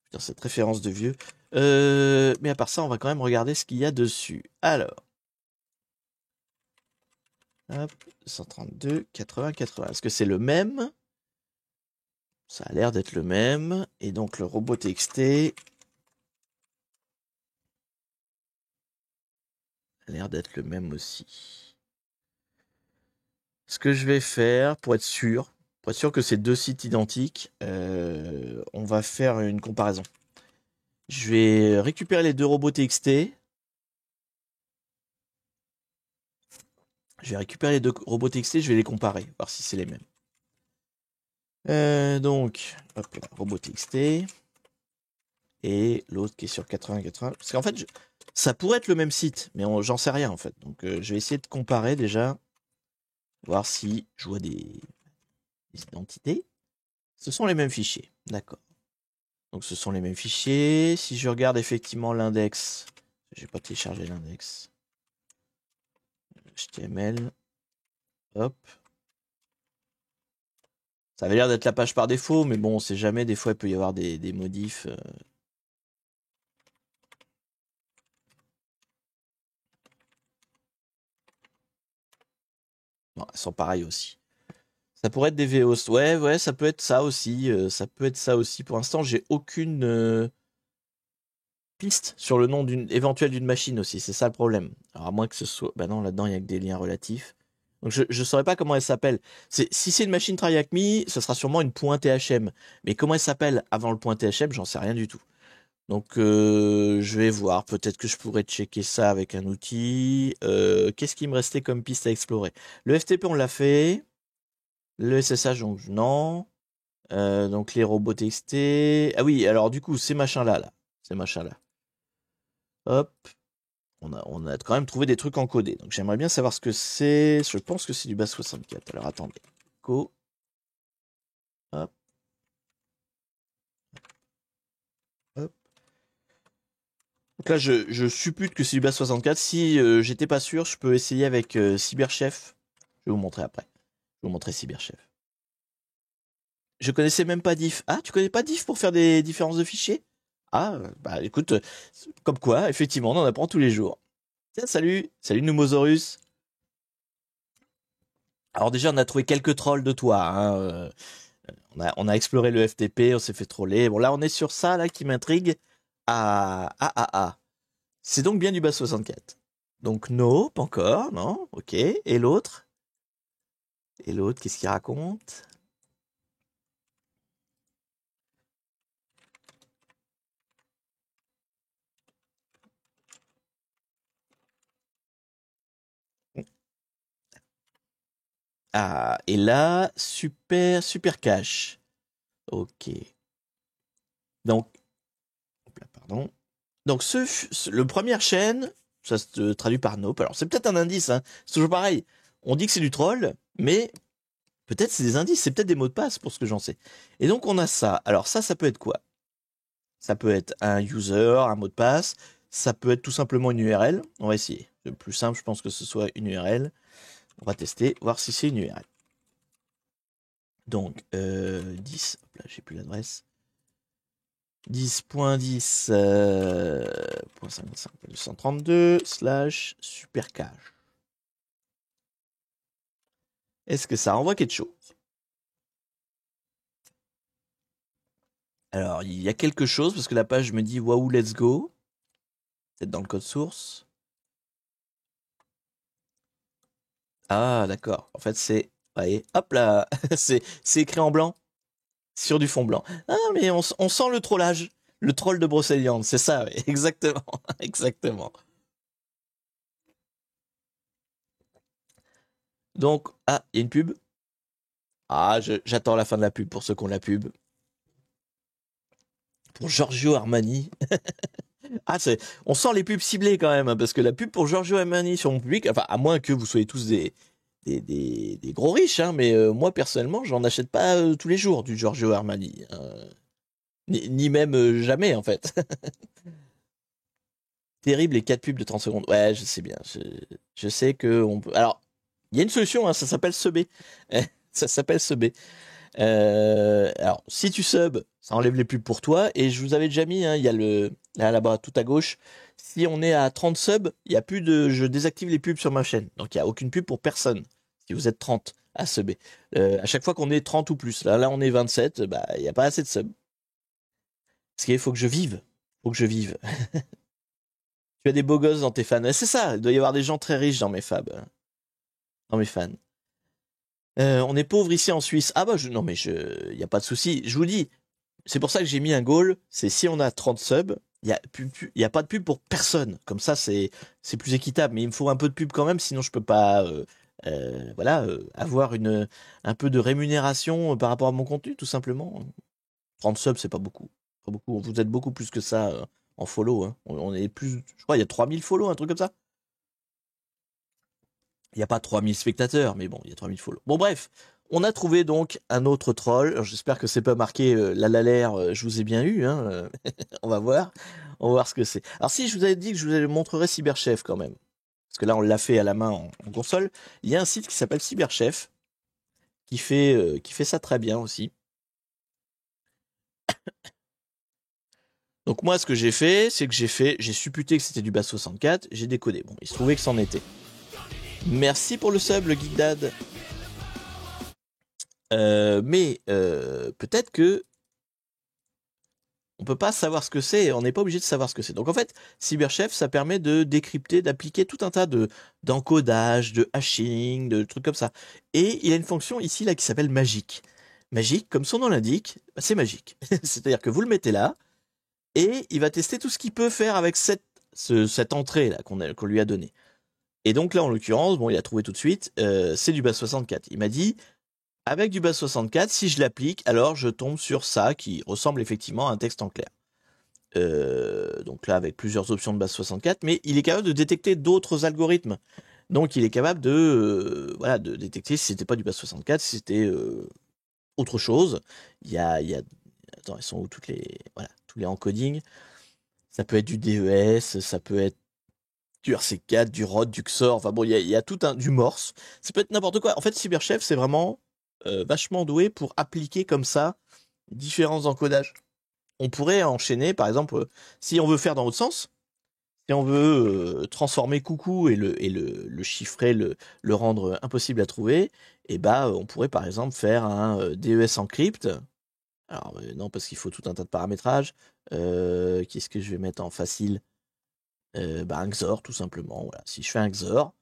putain, cette référence de vieux. Mais à part ça, on va quand même regarder ce qu'il y a dessus. Alors. Hop, 132, 80, 80. Est-ce que c'est le même? Ça a l'air d'être le même. Et donc le robot TXT a l'air d'être le même aussi. Ce que je vais faire, pour être sûr que c'est deux sites identiques, on va faire une comparaison. Je vais récupérer les deux robots TXT. Je vais récupérer les deux robots TXT, je vais les comparer, voir si c'est les mêmes. Donc, hop là, robot TXT. Et l'autre qui est sur 80-80. Parce qu'en fait, ça pourrait être le même site, mais j'en sais rien en fait. Donc je vais essayer de comparer déjà, voir si je vois des identités. Ce sont les mêmes fichiers, d'accord. Donc ce sont les mêmes fichiers. Si je regarde effectivement l'index, j'ai pas téléchargé l'index. HTML, hop. Ça avait l'air d'être la page par défaut, mais bon, on sait jamais. Des fois, il peut y avoir des modifs. Non, elles sont pareilles aussi. Ça pourrait être des VOS. Ouais, ouais, ça peut être ça aussi. Ça peut être ça aussi. Pour l'instant, j'ai aucune piste sur le nom éventuel d'une machine aussi. C'est ça le problème. Alors à moins que ce soit. Bah non, là-dedans, il y a que des liens relatifs. Donc je ne saurais pas comment elle s'appelle. Si c'est une machine Try Hack Me, ce sera sûrement une .thm. Mais comment elle s'appelle avant le .thm, j'en sais rien du tout. Donc je vais voir. Peut-être que je pourrais checker ça avec un outil. Qu'est-ce qui me restait comme piste à explorer? Le FTP, on l'a fait. Le SSH, donc non. Donc les robots TXT. Ah oui, alors du coup, ces machins-là, là. Ces machins-là. Hop. On a quand même trouvé des trucs encodés. Donc j'aimerais bien savoir ce que c'est. Je pense que c'est du base 64. Alors attendez. Co. Hop. Hop. Donc là, je suppute que c'est du base 64. Si j'étais pas sûr, je peux essayer avec Cyberchef. Je vais vous montrer après. Je vais vous montrer Cyberchef. Je connaissais même pas Diff. Ah, tu connais pas Diff pour faire des différences de fichiers? Ah, bah écoute, comme quoi, effectivement, on en apprend tous les jours. Tiens, salut, salut Numosaurus. Alors déjà, on a trouvé quelques trolls de toi, hein. On a exploré le FTP, on s'est fait troller. Bon, là, on est sur ça, là, qui m'intrigue. Ah. C'est donc bien du bas 64. Donc, non, pas encore, non, ok. Et l'autre? Et l'autre, qu'est-ce qu'il raconte? Ah, et là, super cache. Ok. Donc, hop là, pardon. Donc, le première chaîne, ça se traduit par nope. Alors, c'est peut-être un indice, hein. C'est toujours pareil. On dit que c'est du troll, mais peut-être c'est des indices, c'est peut-être des mots de passe pour ce que j'en sais. Et donc, on a ça. Alors, ça peut être quoi? Ça peut être un user, un mot de passe. Ça peut être tout simplement une URL. On va essayer. Le plus simple, je pense que ce soit une URL. On va tester, voir si c'est une URL. Donc, 10, hop là, j'ai plus l'adresse. 10.10.55.232 / supercache. Est-ce que ça renvoie quelque chose? Alors, il y a quelque chose parce que la page me dit waouh, let's go. Peut-être dans le code source. Ah, d'accord. En fait, c'est... Voyez, hop là, c'est écrit en blanc sur du fond blanc. Ah, mais on sent le trollage. Le troll de Brocéliande, c'est ça, oui. Exactement. Exactement. Donc, ah, il y a une pub. Ah, j'attends la fin de la pub pour ceux qui ont la pub. Pour Giorgio Armani. Ah, on sent les pubs ciblées quand même, hein, parce que la pub pour Giorgio Armani sur mon public, enfin, à moins que vous soyez tous des gros riches, hein, mais moi personnellement, j'en achète pas tous les jours du Giorgio Armani, hein. Ni même jamais en fait. Terrible les 4 pubs de 30 secondes. Ouais, je sais bien. Je sais que on peut. Alors, il y a une solution, hein, ça s'appelle subber. Ça s'appelle subber. Alors, si tu subs, ça enlève les pubs pour toi. Et je vous avais déjà mis, hein, il y a là-bas, tout à gauche. Si on est à 30 subs, il y a plus de. Je désactive les pubs sur ma chaîne. Donc, il n'y a aucune pub pour personne. Si vous êtes 30 à subber. À chaque fois qu'on est 30 ou plus. Là, on est 27. Bah, il n'y a pas assez de subs. Parce qu'il faut que je vive. Faut que je vive. Tu as des beaux gosses dans tes fans. C'est ça, il doit y avoir des gens très riches dans mes fans. Dans mes fans. On est pauvre ici en Suisse. Ah bah non mais il y a pas de souci. Je vous dis, c'est pour ça que j'ai mis un goal. C'est si on a 30 subs, il y a pas de pub pour personne. Comme ça c'est plus équitable. Mais il me faut un peu de pub quand même, sinon je peux pas avoir un peu de rémunération par rapport à mon contenu tout simplement. 30 subs c'est pas beaucoup. Pas beaucoup. Vous êtes beaucoup plus que ça en follow. Hein. On est plus, je crois il y a 3000 follow, un truc comme ça. Il n'y a pas 3000 spectateurs, mais bon, il y a 3000 follow. Bon, bref, on a trouvé donc un autre troll. J'espère que c'est pas marqué la lalère, je vous ai bien eu. Hein, on va voir. On va voir ce que c'est. Alors, si je vous avais dit que je vous montrerais Cyberchef quand même, parce que là, on l'a fait à la main en console, il y a un site qui s'appelle Cyberchef qui fait ça très bien aussi. Donc, moi, ce que j'ai fait, c'est que j'ai supputé que c'était du Bass 64, j'ai décodé. Bon, il se trouvait que c'en était. Merci pour le sub, le Geek Dad. Mais peut-être que on peut pas savoir ce que c'est, on n'est pas obligé de savoir ce que c'est. Donc en fait, Cyberchef, ça permet de décrypter, d'appliquer tout un tas d'encodage, de hashing, de trucs comme ça. Et il a une fonction ici là qui s'appelle magique. Magique, comme son nom l'indique, bah, c'est magique. C'est-à-dire que vous le mettez là et il va tester tout ce qu'il peut faire avec cette entrée là qu'on lui a donnée. Et donc là, en l'occurrence, bon, il a trouvé tout de suite, c'est du Bass 64. Il m'a dit, avec du Bass 64, si je l'applique, alors je tombe sur ça qui ressemble effectivement à un texte en clair. Donc là, avec plusieurs options de Bass 64, mais il est capable de détecter d'autres algorithmes. Donc il est capable de détecter si c'était pas du Bass 64, si c'était autre chose. Attends, elles sont où tous les encodings. Ça peut être du DES, ça peut être du RC4, du ROD, du XOR, enfin bon, il y a tout du Morse. Ça peut être n'importe quoi. En fait, Cyberchef, c'est vraiment vachement doué pour appliquer comme ça différents encodages. On pourrait enchaîner, par exemple, si on veut faire dans l'autre sens, si on veut transformer coucou et le chiffrer, le rendre impossible à trouver, et bah on pourrait par exemple faire un DES encrypt. Alors non, parce qu'il faut tout un tas de paramétrages. Qu'est-ce que je vais mettre en facile? Un XOR tout simplement. Voilà. Si je fais un XOR,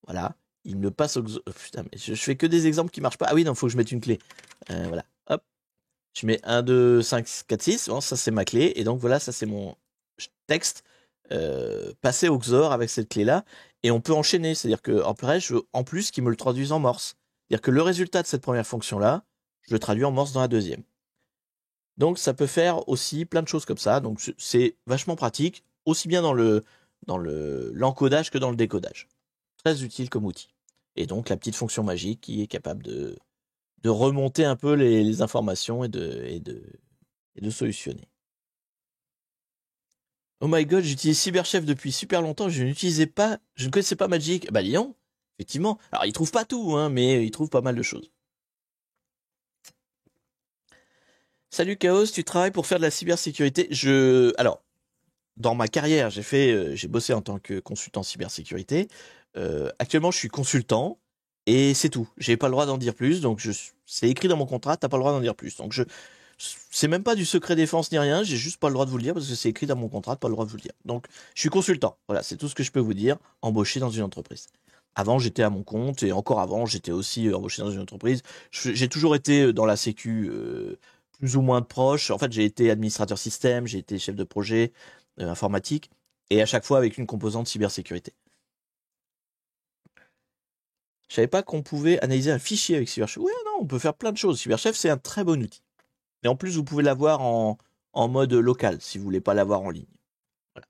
voilà, il me passe au XOR. Oh, putain, mais je fais que des exemples qui marchent pas. Ah oui, non, faut que je mette une clé. Voilà, hop. Je mets 1, 2, 5, 4, 6. Bon, ça, c'est ma clé. Et donc, voilà, ça, c'est mon texte passé au XOR avec cette clé-là. Et on peut enchaîner. C'est-à-dire que après, je veux en plus qu'il me le traduise en morse. C'est-à-dire que le résultat de cette première fonction-là, je le traduis en morse dans la deuxième. Donc, ça peut faire aussi plein de choses comme ça. Donc, c'est vachement pratique, aussi bien dans l'encodage que dans le décodage. Très utile comme outil. Et donc, la petite fonction magique qui est capable de remonter un peu les informations et de solutionner. Oh my god, j'utilise Cyberchef depuis super longtemps, je ne connaissais pas Magic. Bah Lyon, effectivement. Alors il trouve pas tout, hein, mais il trouve pas mal de choses. Salut Chaos, tu travailles pour faire de la cybersécurité. Alors, dans ma carrière, j'ai bossé en tant que consultant cybersécurité. Actuellement, je suis consultant et c'est tout. J'ai pas le droit d'en dire plus, donc c'est écrit dans mon contrat, t'as pas le droit d'en dire plus. Donc C'est même pas du secret défense ni rien, j'ai juste pas le droit de vous le dire parce que c'est écrit dans mon contrat, pas le droit de vous le dire. Donc, je suis consultant. Voilà, c'est tout ce que je peux vous dire, embauché dans une entreprise. Avant, j'étais à mon compte et encore avant, j'étais aussi embauché dans une entreprise. J'ai toujours été dans la sécu plus ou moins de proche. En fait, j'ai été administrateur système, j'ai été chef de projet informatique et à chaque fois avec une composante cybersécurité. Je savais pas qu'on pouvait analyser un fichier avec Cyberchef. Ouais, non, on peut faire plein de choses. Cyberchef, c'est un très bon outil. Et en plus, vous pouvez l'avoir en mode local, si vous voulez pas l'avoir en ligne. Voilà.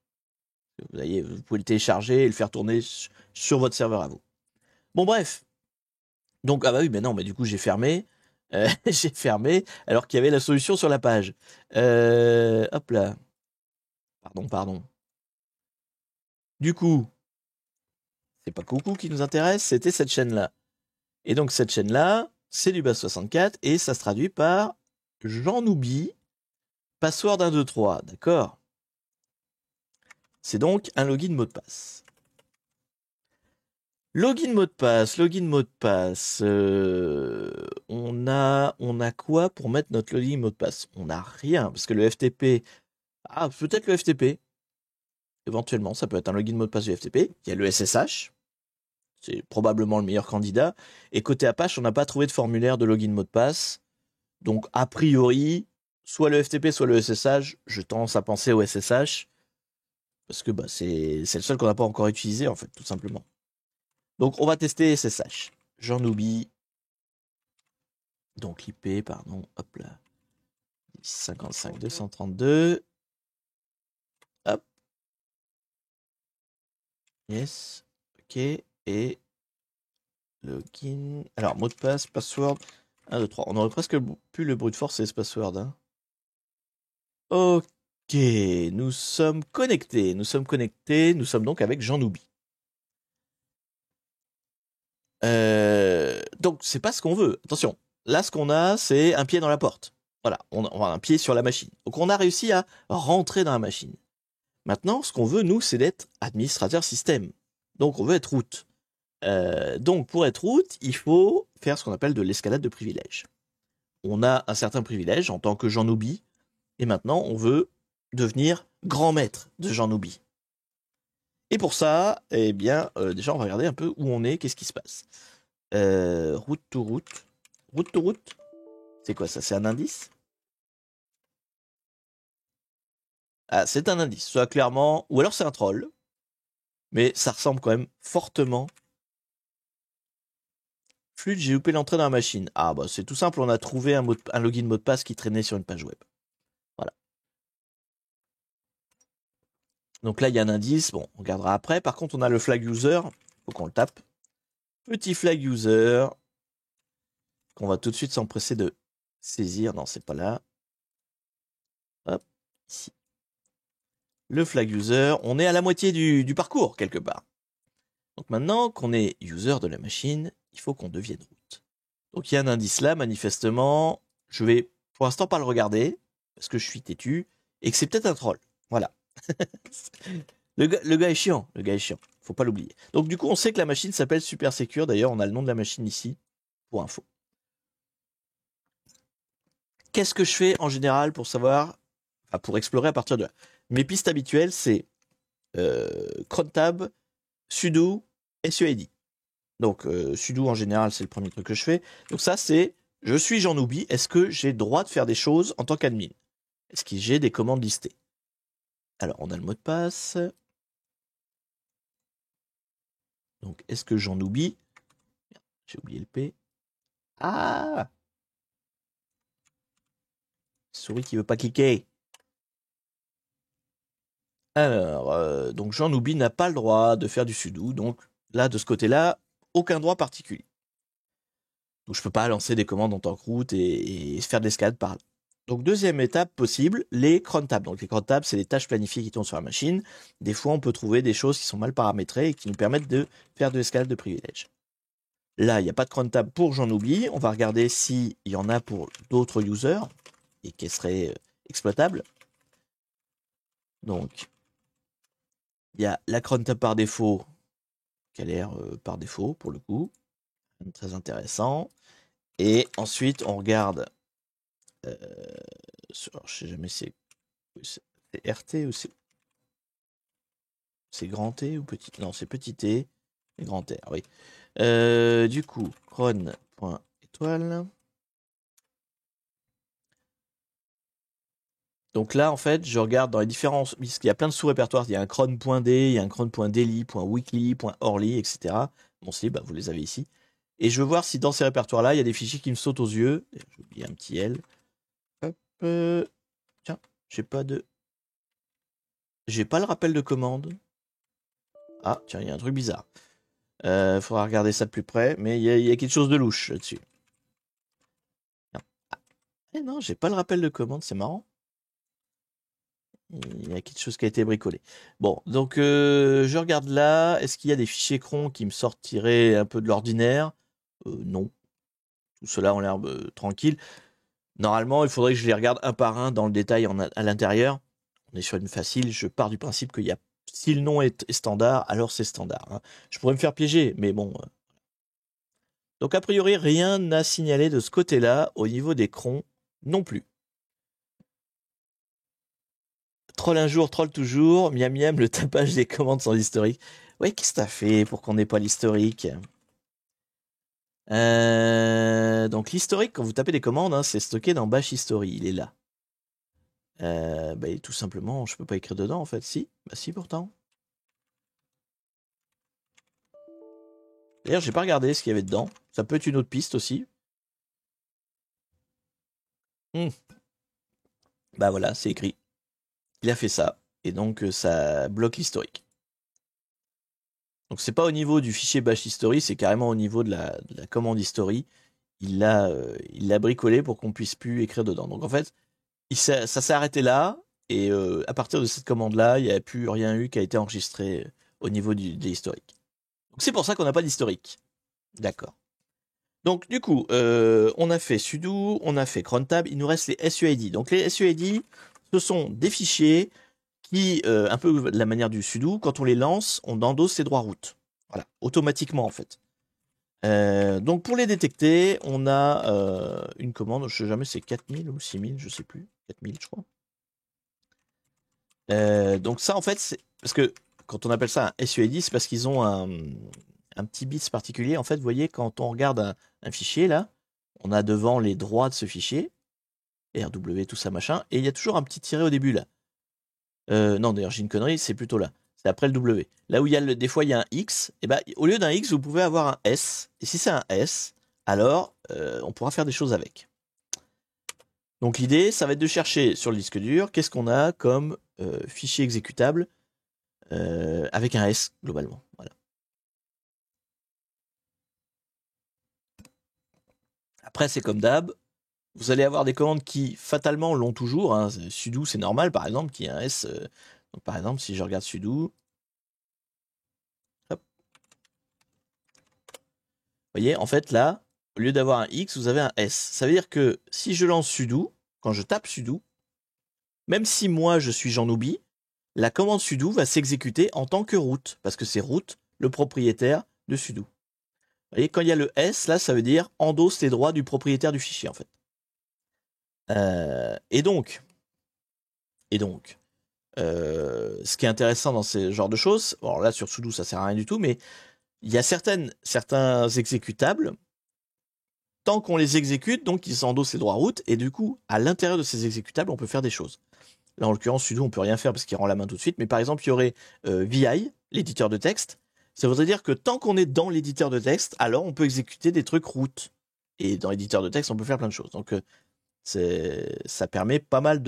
Vous pouvez le télécharger et le faire tourner sur votre serveur à vous. Bon, bref. Donc, ah bah oui, mais non, mais du coup, j'ai fermé. J'ai fermé, alors qu'il y avait la solution sur la page. Hop là. Pardon. Du coup, c'est pas Coucou qui nous intéresse, c'était cette chaîne-là. Et donc, cette chaîne-là, c'est du Base64 et ça se traduit par J'en oublie. Password 123, d'accord. C'est donc un login mot de passe. Login mot de passe. On a quoi pour mettre notre login mot de passe? On n'a rien, parce que le FTP... Ah, peut-être le FTP. Éventuellement, ça peut être un login mot de passe du FTP. Il y a le SSH. C'est probablement le meilleur candidat. Et côté Apache, on n'a pas trouvé de formulaire de login mot de passe. Donc, a priori, soit le FTP, soit le SSH. Je tendance à penser au SSH. Parce que c'est le seul qu'on n'a pas encore utilisé, en fait, tout simplement. Donc, on va tester SSH. J'en oublie. Donc, l'IP, pardon, hop là. 55 232. Hop. Yes. OK. Et login. Alors, mot de passe, password. 1, 2, 3. On aurait presque pu le brute force et ce password. Hein. OK. Nous sommes connectés. Nous sommes donc avec J'en oublie. Donc, c'est pas ce qu'on veut. Attention. Là, ce qu'on a, c'est un pied dans la porte. Voilà. On a un pied sur la machine. Donc, on a réussi à rentrer dans la machine. Maintenant, ce qu'on veut, nous, c'est d'être administrateur système. Donc, on veut être root. Donc, pour être root, il faut faire ce qu'on appelle de l'escalade de privilèges. On a un certain privilège en tant que J'en oublie. Et maintenant, on veut devenir grand maître de J'en oublie. Et pour ça, eh bien, déjà, on va regarder un peu où on est, qu'est-ce qui se passe. Root to root. Root to root. C'est quoi ça? C'est un indice? Ah, c'est un indice. Soit clairement, ou alors c'est un troll. Mais ça ressemble quand même fortement. Flûte, j'ai loupé l'entrée dans la machine. Ah bah c'est tout simple, on a trouvé un login mot de passe qui traînait sur une page web. Voilà. Donc là, il y a un indice. Bon, on regardera après. Par contre, on a le flag user. Faut qu'on le tape. Petit flag user. Qu'on va tout de suite s'empresser de saisir. Non, c'est pas là. Hop, ici. Le flag user. On est à la moitié du parcours, quelque part. Donc maintenant qu'on est user de la machine, il faut qu'on devienne root. Donc il y a un indice là, manifestement. Je vais pour l'instant pas le regarder, parce que je suis têtu, et que c'est peut-être un troll. Voilà. Le gars est chiant, faut pas l'oublier. Donc du coup, on sait que la machine s'appelle Super Secure. D'ailleurs, on a le nom de la machine ici, pour info. Qu'est-ce que je fais en général pour savoir, enfin pour explorer à partir de là? Mes pistes habituelles, c'est crontab, sudo, suid. Donc sudo en général, c'est le premier truc que je fais. Donc ça, c'est je suis J'en oublie. Est-ce que j'ai droit de faire des choses en tant qu'admin? Est-ce que j'ai des commandes listées? Alors, on a le mot de passe. Donc, est-ce que j'en oublie? J'ai oublié le P. Ah! Souris qui veut pas cliquer. Alors, donc j'en oublie n'a pas le droit de faire du sudo. Donc là, de ce côté-là, aucun droit particulier. Donc je peux pas lancer des commandes en tant que root et faire de l'escalade par là. Donc deuxième étape possible, les cron tabs. Donc les cron tabs, c'est les tâches planifiées qui tournent sur la machine. Des fois, on peut trouver des choses qui sont mal paramétrées et qui nous permettent de faire de l'escalade de privilèges. Là, il n'y a pas de cron tab pour J'en oublie. On va regarder s'il y en a pour d'autres users et qui seraient exploitables. Donc, il y a la cron tab par défaut, qui a l'air par défaut pour le coup. Très intéressant. Et ensuite, on regarde Alors, je sais jamais c'est RT ou c'est grand T ou petit. Non, c'est petit T et grand T. Oui. Du coup, cron.étoile. Donc là, en fait, je regarde dans les différents. Parce qu'il y a plein de sous-répertoires. Il y a un cron.d, il y a un cron.daily, .weekly, .orly, etc. Bon, si, bah, vous les avez ici. Et je veux voir si dans ces répertoires-là, il y a des fichiers qui me sautent aux yeux. J'ai oublié un petit L. Hop. Tiens, j'ai pas de. J'ai pas le rappel de commande. Ah, tiens, il y a un truc bizarre. Faudra regarder ça de plus près, mais il y a quelque chose de louche là-dessus. Non. Ah, non, j'ai pas le rappel de commande, c'est marrant. Il y a quelque chose qui a été bricolé. Bon, donc je regarde là. Est-ce qu'il y a des fichiers cron qui me sortiraient un peu de l'ordinaire? Non. Tout cela ont l'air tranquille. Normalement, il faudrait que je les regarde un par un dans le détail à l'intérieur. On est sur une facile. Je pars du principe qu'il y a. Si le nom est standard, alors c'est standard. Hein. Je pourrais me faire piéger, mais bon. Donc a priori, rien n'a signalé de ce côté-là au niveau des crons non plus. Troll un jour, troll toujours, miam miam, le tapage des commandes sans historique. Ouais, qu'est-ce que t'as fait pour qu'on n'ait pas l'historique? Donc l'historique, quand vous tapez des commandes, hein, c'est stocké dans Bash History, il est là. Bah, tout simplement, je peux pas écrire dedans en fait. Si, bah si pourtant. D'ailleurs, j'ai pas regardé ce qu'il y avait dedans. Ça peut être une autre piste aussi. Bah voilà, c'est écrit. Il a fait ça. Et donc ça bloque l'historique. Donc c'est pas au niveau du fichier bash history, c'est carrément au niveau de la commande history. Il l'a bricolé pour qu'on puisse plus écrire dedans. Donc en fait, ça s'est arrêté là, et à partir de cette commande-là, il n'y a plus rien eu qui a été enregistré au niveau de l'historique. Donc c'est pour ça qu'on n'a pas d'historique. D'accord. Donc du coup, on a fait sudo, on a fait crontab, il nous reste les SUID. Donc les SUID, ce sont des fichiers qui, un peu de la manière du sudo, quand on les lance, on endosse les droits route. Voilà, automatiquement en fait. Donc pour les détecter, on a une commande, je sais jamais c'est 4000 ou 6000, je sais plus, 4000 je crois. Donc ça en fait, c'est parce que quand on appelle ça un SUID, c'est parce qu'ils ont un petit bits particulier. En fait, vous voyez, quand on regarde un fichier là, on a devant les droits de ce fichier, RW, tout ça machin, et il y a toujours un petit tiret au début là. Non, d'ailleurs, j'ai une connerie, c'est plutôt là. C'est après le W. Là où il y a des fois il y a un X, et ben au lieu d'un X, vous pouvez avoir un S. Et si c'est un S, alors on pourra faire des choses avec. Donc l'idée, ça va être de chercher sur le disque dur qu'est-ce qu'on a comme fichier exécutable avec un S globalement. Voilà. Après, c'est comme d'hab. Vous allez avoir des commandes qui fatalement l'ont toujours. Hein. Sudo, c'est normal, par exemple, qu'il y ait un S. Donc, par exemple, si je regarde sudo, hop, vous voyez, en fait, là, au lieu d'avoir un X, vous avez un S. Ça veut dire que si je lance sudo, quand je tape sudo, même si moi je suis j'en oublie, la commande sudo va s'exécuter en tant que root, parce que c'est root le propriétaire de sudo. Vous voyez, quand il y a le S, là, ça veut dire endosse les droits du propriétaire du fichier, en fait. Et donc, ce qui est intéressant dans ce genre de choses, bon, là sur sudo ça sert à rien du tout, mais il y a certains exécutables, tant qu'on les exécute, donc ils endossent les droits root, et du coup, à l'intérieur de ces exécutables, on peut faire des choses. Là, en l'occurrence, sudo, on peut rien faire parce qu'il rend la main tout de suite, mais par exemple, il y aurait VI, l'éditeur de texte. Ça voudrait dire que tant qu'on est dans l'éditeur de texte, alors on peut exécuter des trucs root. Et dans l'éditeur de texte, on peut faire plein de choses. Donc, ça permet pas mal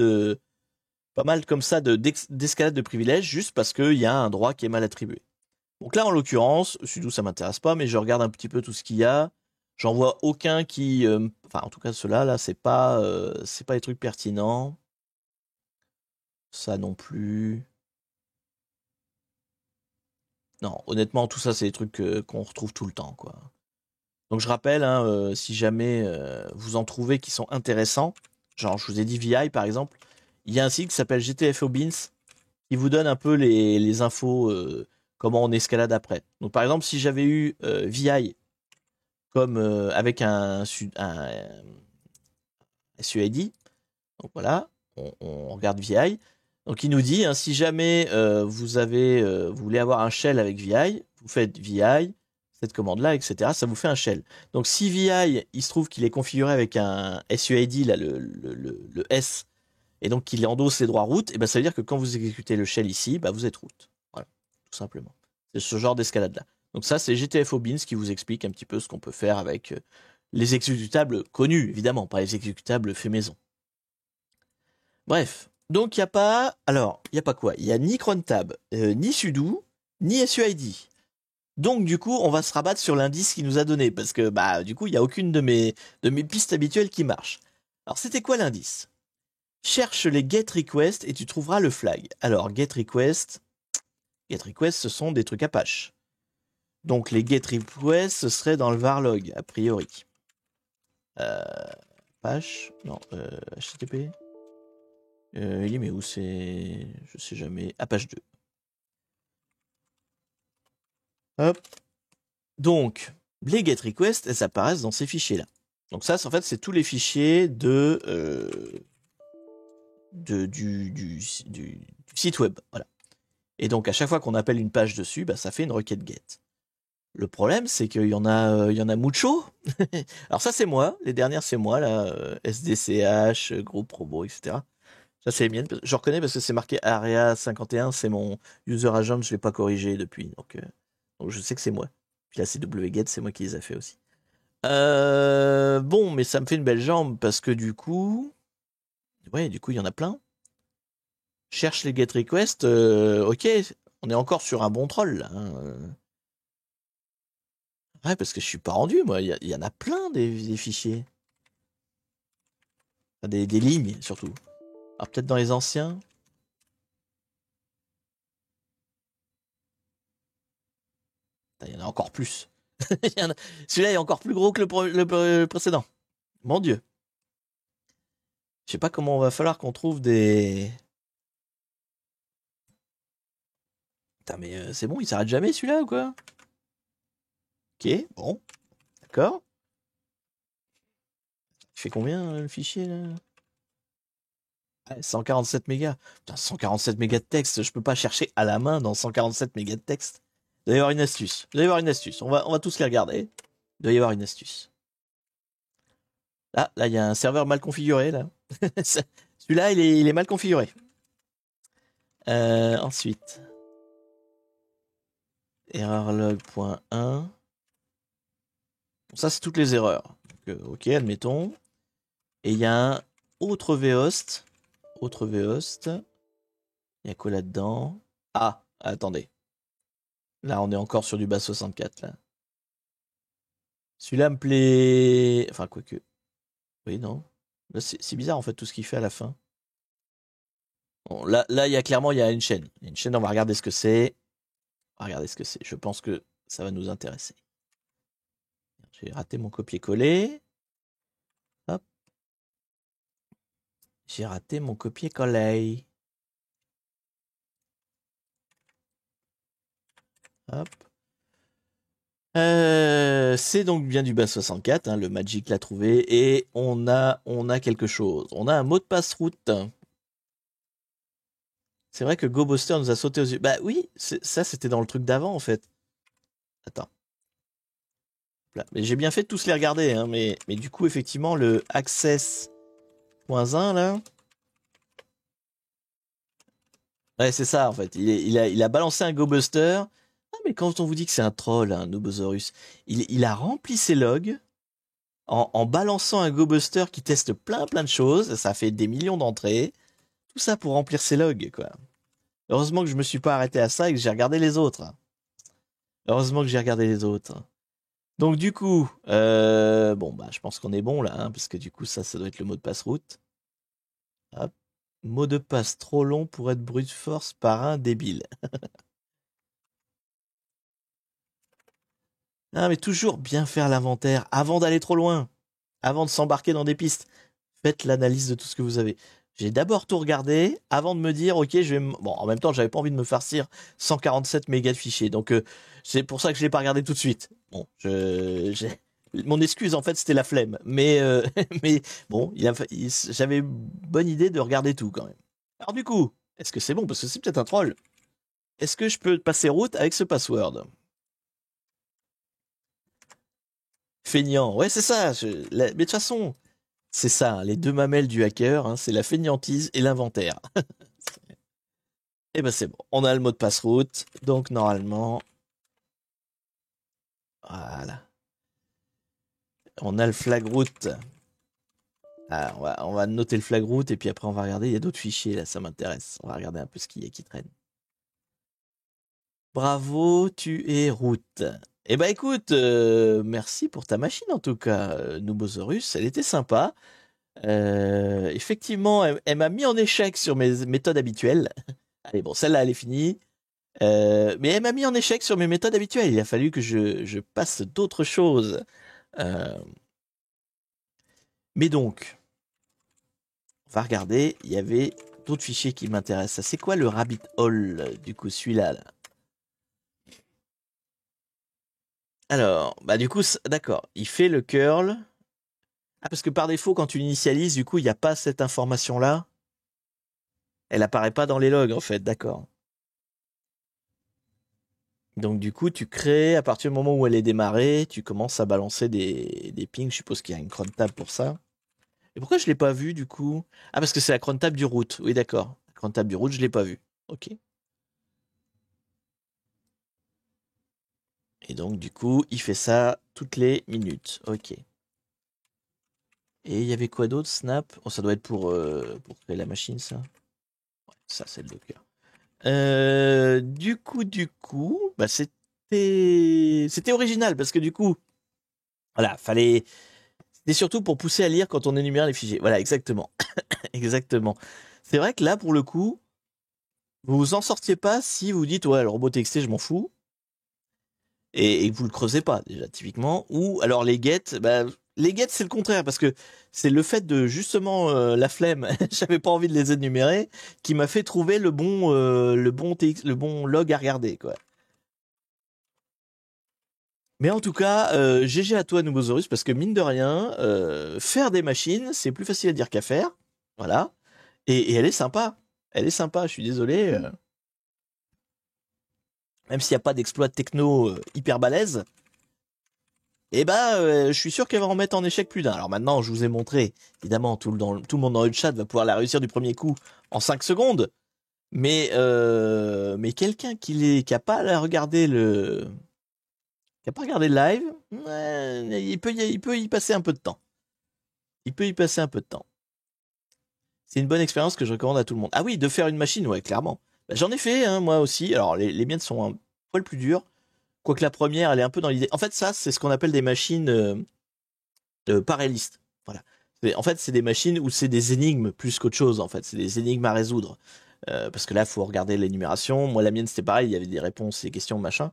comme ça d'escalade de privilèges juste parce qu'il y a un droit qui est mal attribué. Donc là, en l'occurrence, sudo, ça m'intéresse pas, mais je regarde un petit peu tout ce qu'il y a. J'en vois aucun qui, enfin, en tout cas, ceux-là, là, c'est pas les trucs pertinents. Ça non plus. Non, honnêtement, tout ça, c'est des trucs qu'on retrouve tout le temps, quoi. Donc je rappelle, hein, si jamais vous en trouvez qui sont intéressants, genre je vous ai dit VI par exemple, il y a un site qui s'appelle GTFO Beans qui vous donne un peu les infos, comment on escalade après. Donc par exemple, si j'avais eu VI comme avec un SUID, Donc voilà, on regarde VI. Donc il nous dit, hein, si jamais vous voulez avoir un shell avec VI, vous faites VI, cette commande-là, etc. Ça vous fait un shell. Donc si VI, il se trouve qu'il est configuré avec un SUID, là, le S, et donc qu'il endosse les droits route, et ben ça veut dire que quand vous exécutez le shell ici, bah, vous êtes route. Voilà, tout simplement. C'est ce genre d'escalade-là. Donc ça, c'est GTFO Beans qui vous explique un petit peu ce qu'on peut faire avec les exécutables connus, évidemment, pas les exécutables faits maison. Bref, donc il n'y a pas... Alors, il n'y a pas quoi? Il n'y a ni crontab, ni sudo, ni SUID. Donc du coup, on va se rabattre sur l'indice qu'il nous a donné, parce que bah du coup, il n'y a aucune de mes pistes habituelles qui marche. Alors c'était quoi l'indice? Cherche les get requests et tu trouveras le flag. Alors get request, ce sont des trucs Apache. Donc les get requests, ce serait dans le varlog, a priori. Apache, non, HTTP. Il est mais où c'est? Je sais jamais. Apache 2. Hop. Donc, les get requests, elles apparaissent dans ces fichiers-là. Donc ça, en fait, c'est tous les fichiers du site web. Voilà. Et donc, à chaque fois qu'on appelle une page dessus, bah, ça fait une requête get. Le problème, c'est qu'il y en a mucho. Alors ça, c'est moi. Les dernières, c'est moi, là. SDCH, groupe promo, etc. Ça, c'est les miennes. Je reconnais parce que c'est marqué Area 51, c'est mon user agent, je ne l'ai pas corrigé depuis. Donc je sais que c'est moi. Puis là, c'est wget, c'est moi qui les a fait aussi. Bon, mais ça me fait une belle jambe parce que du coup, il y en a plein. Cherche les get requests. Ok, on est encore sur un bon troll là. Hein. Ouais, parce que je suis pas rendu, moi. Il y en a plein des fichiers. Enfin, des lignes surtout. Alors peut-être dans les anciens. Il y en a encore plus. Celui-là est encore plus gros que le précédent. Mon Dieu. Je sais pas comment on va falloir qu'on trouve des... Putain, mais c'est bon, il s'arrête jamais celui-là ou quoi? Ok, bon. D'accord. Il fait combien le fichier là? 147 mégas. Putain, 147 mégas de texte, je peux pas chercher à la main dans 147 mégas de texte. Il doit y avoir une astuce. On va tous les regarder. Il doit y avoir une astuce. Là, il y a un serveur mal configuré là. Celui-là, il est mal configuré. Ensuite, errorlog.1. Bon, ça, c'est toutes les erreurs. Donc, ok, admettons. Et il y a un autre vhost. Il y a quoi là-dedans? Ah, attendez. Là, on est encore sur du bas 64 là. Celui-là me plaît. Enfin, quoique. Oui, non. Là, c'est bizarre en fait tout ce qu'il fait à la fin. Bon, là, il y a clairement une chaîne. Il y a une chaîne, on va regarder ce que c'est. Je pense que ça va nous intéresser. J'ai raté mon copier-coller. Hop. J'ai raté mon copier-coller. Hop. C'est donc bien du bas 64, hein, le Magic l'a trouvé, et on a quelque chose. On a un mot de passe route. C'est vrai que GoBuster nous a sauté aux yeux. Bah oui, ça c'était dans le truc d'avant en fait. Attends. Là. Mais j'ai bien fait de tous les regarder, hein, mais du coup effectivement le access.1 là. Ouais, c'est ça en fait. Il a balancé un GoBuster. Ah, mais quand on vous dit que c'est un troll, un Noobosaurus, il a rempli ses logs en balançant un GoBuster qui teste plein de choses. Ça fait des millions d'entrées. Tout ça pour remplir ses logs, quoi. Heureusement que je me suis pas arrêté à ça et que j'ai regardé les autres. Donc du coup, bon bah je pense qu'on est bon là, hein, parce que du coup ça doit être le mot de passe route. Hop. Mot de passe trop long pour être brute force par un débile. Ah, mais toujours bien faire l'inventaire avant d'aller trop loin, avant de s'embarquer dans des pistes. Faites l'analyse de tout ce que vous avez. J'ai d'abord tout regardé avant de me dire, ok, je vais... Bon, en même temps, j'avais pas envie de me farcir 147 mégas de fichiers. Donc, c'est pour ça que je l'ai pas regardé tout de suite. Bon, Mon excuse, en fait, c'était la flemme. Mais, mais bon, j'avais une bonne idée de regarder tout quand même. Alors du coup, est-ce que c'est bon? Parce que c'est peut-être un troll. Est-ce que je peux passer route avec ce password? Feignant. Ouais, c'est ça. Mais de toute façon, c'est ça, hein, les deux mamelles du hacker, hein, c'est la feignantise et l'inventaire. Et ben c'est bon. On a le mot de passe route. Donc normalement, voilà. On a le flag route. Ah, on va noter le flag route et puis après on va regarder. Il y a d'autres fichiers là, ça m'intéresse. On va regarder un peu ce qu'il y a qui traîne. Bravo, tu es route. Eh ben écoute, merci pour ta machine en tout cas, Nubosaurus. Elle était sympa. Effectivement, elle m'a mis en échec sur mes méthodes habituelles. Allez, bon, celle-là, elle est finie. Mais elle m'a mis en échec sur mes méthodes habituelles. Il a fallu que je passe d'autres choses. Euh, mais donc, on va regarder. Il y avait d'autres fichiers qui m'intéressent. C'est quoi le rabbit hole, du coup, celui-là là. Alors, bah du coup, d'accord. Il fait le curl. Ah, parce que par défaut, quand tu l'initialises, du coup, il n'y a pas cette information-là. Elle apparaît pas dans les logs, en fait. D'accord. Donc du coup, tu crées, à partir du moment où elle est démarrée, tu commences à balancer des pings. Je suppose qu'il y a une cron tab pour ça. Et pourquoi je l'ai pas vu du coup? Ah, parce que c'est la cron tab du route. Oui, d'accord. La cron tab du route, je l'ai pas vu. Ok. Et donc du coup, il fait ça toutes les minutes. Ok. Et il y avait quoi d'autre? Snap? Oh, ça doit être pour créer la machine, ça. Ouais, ça, c'est le Docker. Du coup, bah c'était original parce que du coup, voilà, fallait. C'était surtout pour pousser à lire quand on énumère les fichiers. Voilà, exactement. Exactement. C'est vrai que là, pour le coup, vous vous en sortiez pas si vous dites, ouais, le robot TXT, je m'en fous. Et que vous le creusez pas, déjà, typiquement. Ou alors les get, bah, les get, c'est le contraire, parce que c'est le fait de, justement, la flemme, j'avais pas envie de les énumérer, qui m'a fait trouver le bon log à regarder, quoi. Mais en tout cas, GG à toi, Nubosaurus, parce que mine de rien, faire des machines, c'est plus facile à dire qu'à faire. Voilà. Et elle est sympa. Elle est sympa, je suis désolé. Même s'il n'y a pas d'exploit techno hyper balèze, eh ben, je suis sûr qu'elle va en mettre en échec plus d'un. Alors maintenant, je vous ai montré, évidemment, tout le monde dans le chat va pouvoir la réussir du premier coup en 5 secondes. Mais quelqu'un qui a pas regardé qui a pas regardé le live, il peut y passer un peu de temps. Il peut y passer un peu de temps. C'est une bonne expérience que je recommande à tout le monde. Ah oui, de faire une machine, ouais, clairement. Bah, j'en ai fait, hein, moi aussi. Alors, les miennes sont un poil plus dures. Quoique la première, elle est un peu dans l'idée. En fait, ça, c'est ce qu'on appelle des machines pas réalistes. Voilà. En fait, c'est des machines où c'est des énigmes plus qu'autre chose. En fait, c'est des énigmes à résoudre. Parce que là, il faut regarder l'énumération. Moi, la mienne, c'était pareil. Il y avait des réponses, des questions, machin.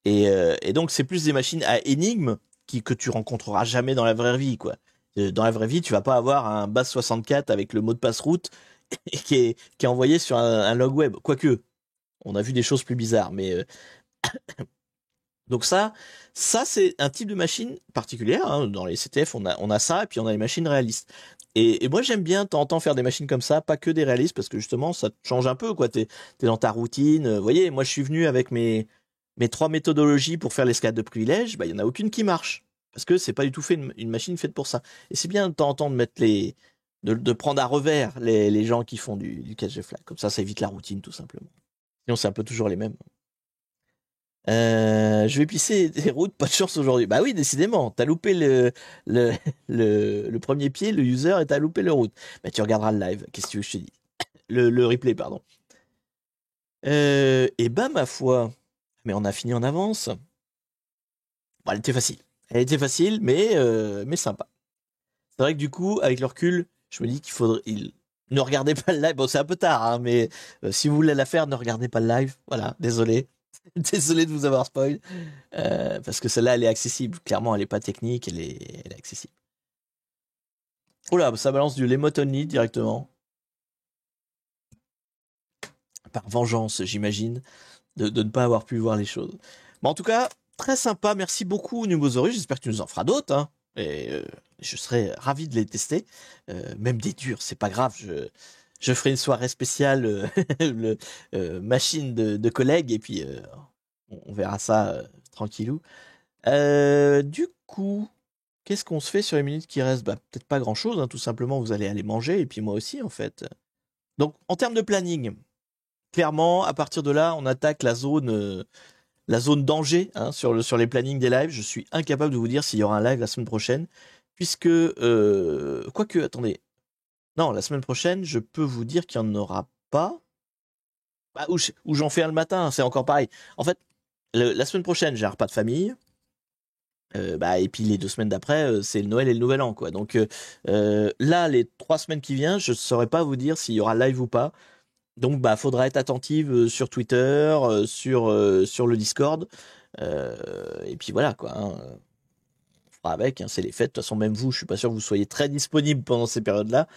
Et donc, c'est plus des machines à énigmes que tu rencontreras jamais dans la vraie vie, quoi. Dans la vraie vie, tu vas pas avoir un base 64 avec le mot de passe route qui est envoyé sur un log web. Quoique, on a vu des choses plus bizarres, mais donc ça c'est un type de machine particulière. Hein. Dans les CTF, on a ça, et puis on a les machines réalistes. Et moi j'aime bien de temps en temps faire des machines comme ça, pas que des réalistes, parce que justement ça te change un peu, quoi. T'es dans ta routine. Vous voyez, moi je suis venu avec mes 3 méthodologies pour faire l'escalade de privilèges, bah il y en a aucune qui marche. Parce que c'est pas du tout fait une machine faite pour ça. Et c'est bien de temps en temps de mettre de prendre à revers les gens qui font du cache flag. Comme ça évite la routine, tout simplement. Sinon, c'est un peu toujours les mêmes. Je vais pisser des routes, pas de chance aujourd'hui. Bah oui, décidément, t'as loupé le, le premier pied, le user, et t'as loupé le route. Bah tu regarderas le live, qu'est-ce que tu veux que je te dise? Le replay, pardon. Et bah ma foi, mais on a fini en avance. Bon, elle était facile. Elle était facile, mais sympa. C'est vrai que du coup, avec le recul, je me dis qu'il faudrait... Ne regardez pas le live. Bon, c'est un peu tard, hein, mais si vous voulez la faire, ne regardez pas le live. Voilà, désolé. Désolé de vous avoir spoil. Parce que celle-là, elle est accessible. Clairement, elle est pas technique, elle est accessible. Oh là, ça balance du Lemot Only directement. Par vengeance, j'imagine, de ne pas avoir pu voir les choses. Bon, en tout cas, très sympa. Merci beaucoup, Nubosaurus. J'espère que tu nous en feras d'autres. Hein. Et je serais ravi de les tester. Même des durs, c'est pas grave. Je ferai une soirée spéciale machine de collègues et puis on verra ça tranquillou. Du coup, qu'est-ce qu'on se fait sur les minutes qui restent? Bah, peut-être pas grand-chose. Hein, tout simplement, vous allez aller manger et puis moi aussi, en fait. Donc, en termes de planning, clairement, à partir de là, on attaque la zone danger hein, sur les plannings des lives. Je suis incapable de vous dire s'il y aura un live la semaine prochaine, puisque quoique, attendez, non, la semaine prochaine, je peux vous dire qu'il n'y en aura pas. Bah, ou j'en fais un le matin, c'est encore pareil. En fait, la semaine prochaine, j'ai un repas de famille. Bah, et puis les 2 semaines d'après, c'est le Noël et le Nouvel An, quoi. Donc là, les 3 semaines qui viennent, je ne saurais pas vous dire s'il y aura live ou pas. Donc, bah, faudra être attentive sur Twitter, sur le Discord. Et puis voilà, quoi. Hein. On fera avec, hein, c'est les fêtes. De toute façon, même vous, je suis pas sûr que vous soyez très disponible pendant ces périodes-là.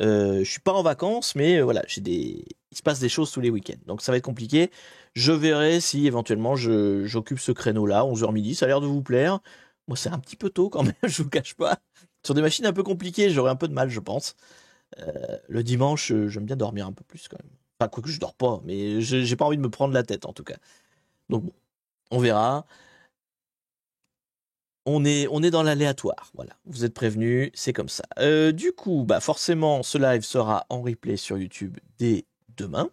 Je suis pas en vacances, mais voilà, il se passe des choses tous les week-ends. Donc ça va être compliqué. Je verrai si éventuellement j'occupe ce créneau-là, 11h midi. Ça a l'air de vous plaire. Moi, c'est un petit peu tôt quand même, je vous cache pas. Sur des machines un peu compliquées, j'aurai un peu de mal, je pense. Le dimanche, j'aime bien dormir un peu plus quand même. Enfin, quoique je dors pas, mais j'ai pas envie de me prendre la tête en tout cas. Donc bon, on verra. On est dans l'aléatoire, voilà. Vous êtes prévenus, c'est comme ça. Du coup, bah forcément, ce live sera en replay sur YouTube dès demain.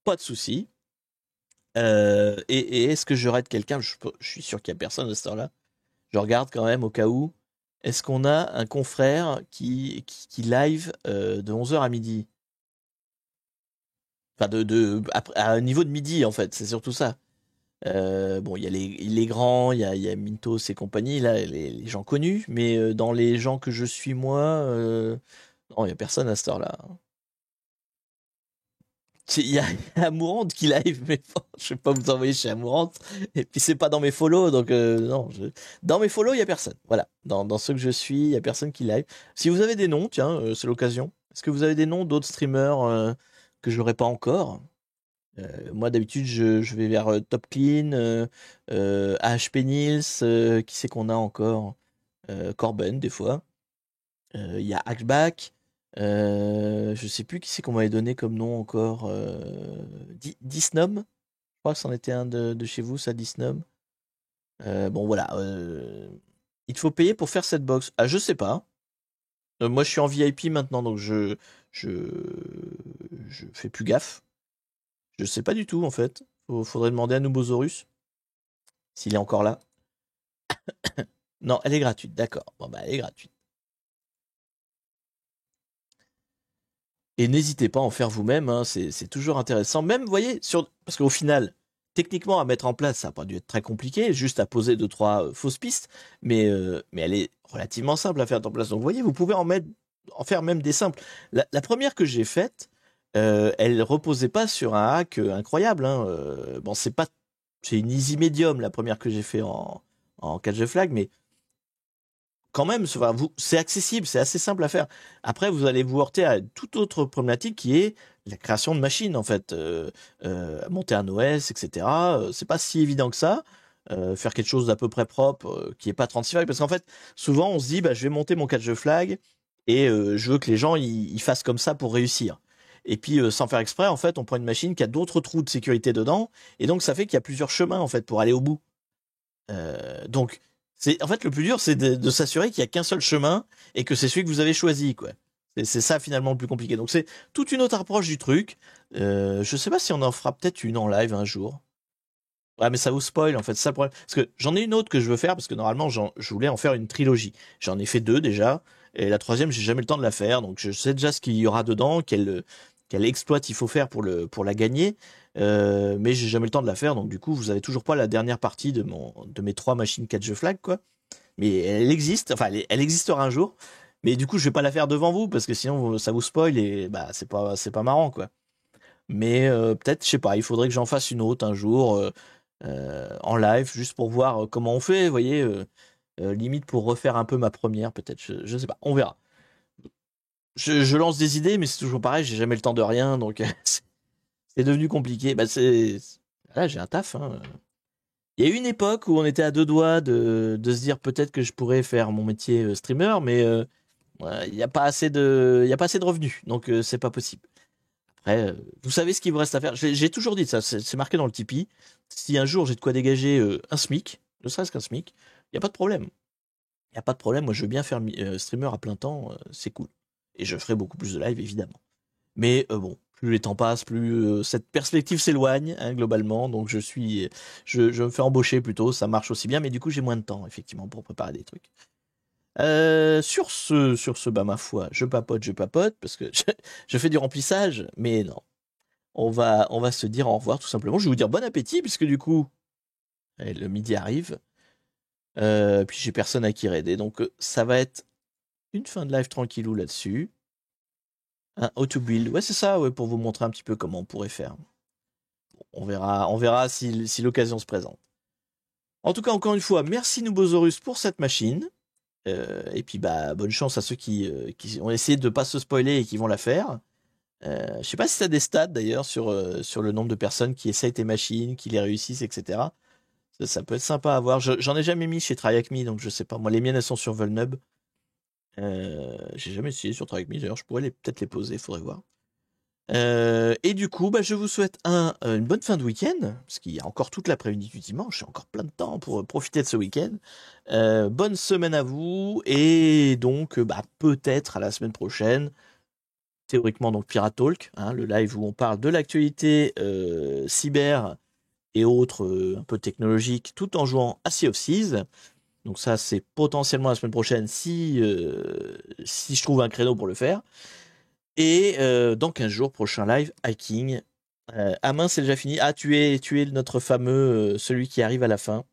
Pas de souci. Et est-ce que je rate quelqu'un? Je suis sûr qu'il n'y a personne à cette heure-là. Je regarde quand même au cas où. Est-ce qu'on a un confrère qui live de 11h à midi? Enfin, à un niveau de midi, en fait, c'est surtout ça. Bon, il y a les grands, il y a Mintos et compagnie, là, les gens connus, mais dans les gens que je suis moi, non, il n'y a personne à cette heure-là. Il y a Amourante qui live, mais bon, je vais pas vous envoyer chez Amourante. Et puis c'est pas dans mes follow, donc non. Dans mes follow, il y a personne. Voilà. Dans ceux que je suis, il y a personne qui live. Si vous avez des noms, tiens, c'est l'occasion. Est-ce que vous avez des noms d'autres streamers que j'aurais pas encore? Moi d'habitude je vais vers Top Clean, AHP Nils, qui c'est qu'on a encore? Corben des fois. Il y a Hackback. Je sais plus qui c'est qu'on m'avait donné comme nom encore. Disnom. Je crois que c'en était un de chez vous, ça, Disnom. Bon voilà. Il faut payer pour faire cette box. Ah je sais pas. Moi je suis en VIP maintenant donc je je fais plus gaffe. Je sais pas du tout en fait. Faudrait demander à Nubosaurus s'il est encore là. Non, elle est gratuite, d'accord. Bon bah elle est gratuite. Et n'hésitez pas à en faire vous-même, hein, c'est toujours intéressant. Même, vous voyez, parce qu'au final, techniquement, à mettre en place, ça n'a pas dû être très compliqué, juste à poser 2, 3 fausses pistes, mais elle est relativement simple à faire en place. Donc, vous voyez, vous pouvez en faire même des simples. La première que j'ai faite, elle reposait pas sur un hack incroyable. Hein. Bon, c'est une easy medium, la première que j'ai fait en catch the flag, mais quand même, c'est accessible, c'est assez simple à faire. Après, vous allez vous heurter à toute autre problématique qui est la création de machines, en fait. Monter un OS, etc. C'est pas si évident que ça. Faire quelque chose d'à peu près propre, qui est pas 36 flags. Parce qu'en fait, souvent, on se dit, bah, je vais monter mon catch flag et je veux que les gens ils fassent comme ça pour réussir. Et puis, sans faire exprès, en fait, on prend une machine qui a d'autres trous de sécurité dedans. Et donc, ça fait qu'il y a plusieurs chemins, en fait, pour aller au bout. Donc, en fait, le plus dur, c'est de s'assurer qu'il y a qu'un seul chemin et que c'est celui que vous avez choisi, quoi. C'est ça finalement le plus compliqué. Donc c'est toute une autre approche du truc. Je sais pas si on en fera peut-être une en live un jour. Ouais, mais ça vous spoil en fait, c'est ça le problème. Parce que j'en ai une autre que je veux faire parce que normalement je voulais en faire une trilogie. J'en ai fait 2 déjà et la troisième j'ai jamais le temps de la faire. Donc je sais déjà ce qu'il y aura dedans, quel exploit il faut faire pour la gagner. Mais j'ai jamais le temps de la faire. Donc du coup vous avez toujours pas la dernière partie de mes 3 machines catch the flag quoi. Mais elle existe, enfin elle existera un jour. Mais du coup je vais pas la faire devant vous parce que sinon ça vous spoil et bah c'est pas marrant quoi. Mais peut-être je sais pas, il faudrait que j'en fasse une autre un jour. En live, juste pour voir comment on fait, vous voyez, limite pour refaire un peu ma première, peut-être, je sais pas, on verra. Je lance des idées, mais c'est toujours pareil, j'ai jamais le temps de rien, donc c'est devenu compliqué. Bah là, j'ai un taf, hein. Il y a eu une époque où on était à deux doigts de se dire peut-être que je pourrais faire mon métier streamer, mais ouais, il n'y a pas assez il y a pas assez de revenus, donc c'est pas possible. Après, vous savez ce qu'il vous reste à faire. J'ai toujours dit ça, c'est marqué dans le Tipeee. Si un jour j'ai de quoi dégager un SMIC, ne serait-ce qu'un SMIC, il n'y a pas de problème. Il n'y a pas de problème, moi je veux bien faire streamer à plein temps, c'est cool. Et je ferai beaucoup plus de live, évidemment. Mais bon, plus les temps passent, plus cette perspective s'éloigne, hein, globalement. Donc je me fais embaucher plutôt, ça marche aussi bien, mais du coup j'ai moins de temps, effectivement, pour préparer des trucs. Bah ma foi, je papote, parce que je fais du remplissage, mais non. On va se dire au revoir, tout simplement. Je vais vous dire bon appétit, puisque du coup, le midi arrive. Puis j'ai personne à qui raider, donc ça va être une fin de live tranquillou là-dessus. Un how to build, ouais c'est ça, ouais, pour vous montrer un petit peu comment on pourrait faire. On verra si l'occasion se présente. En tout cas, encore une fois, merci Nubosaurus pour cette machine. Et puis bah bonne chance à ceux qui ont essayé de pas se spoiler et qui vont la faire. Je sais pas si tu as des stats d'ailleurs sur le nombre de personnes qui essayent tes machines, qui les réussissent, etc. Ça peut être sympa à voir. J'en ai jamais mis chez TryAcme, donc je sais pas. Moi, les miennes, elles sont sur Vulnub. J'ai jamais essayé sur TryAcme, d'ailleurs, je pourrais peut-être les poser, faudrait voir. Et du coup, bah, je vous souhaite une bonne fin de week-end, parce qu'il y a encore toute l'après-midi du dimanche, j'ai encore plein de temps pour profiter de ce week-end. Bonne semaine à vous, et donc bah, peut-être à la semaine prochaine, théoriquement donc Pirate Talk, hein, le live où on parle de l'actualité cyber et autres un peu technologiques, tout en jouant à Sea of Thieves. Donc ça, c'est potentiellement la semaine prochaine si je trouve un créneau pour le faire. Et dans 15 jours, prochain live, hacking. Ah mince, c'est déjà fini. Ah, tu es notre fameux, celui qui arrive à la fin.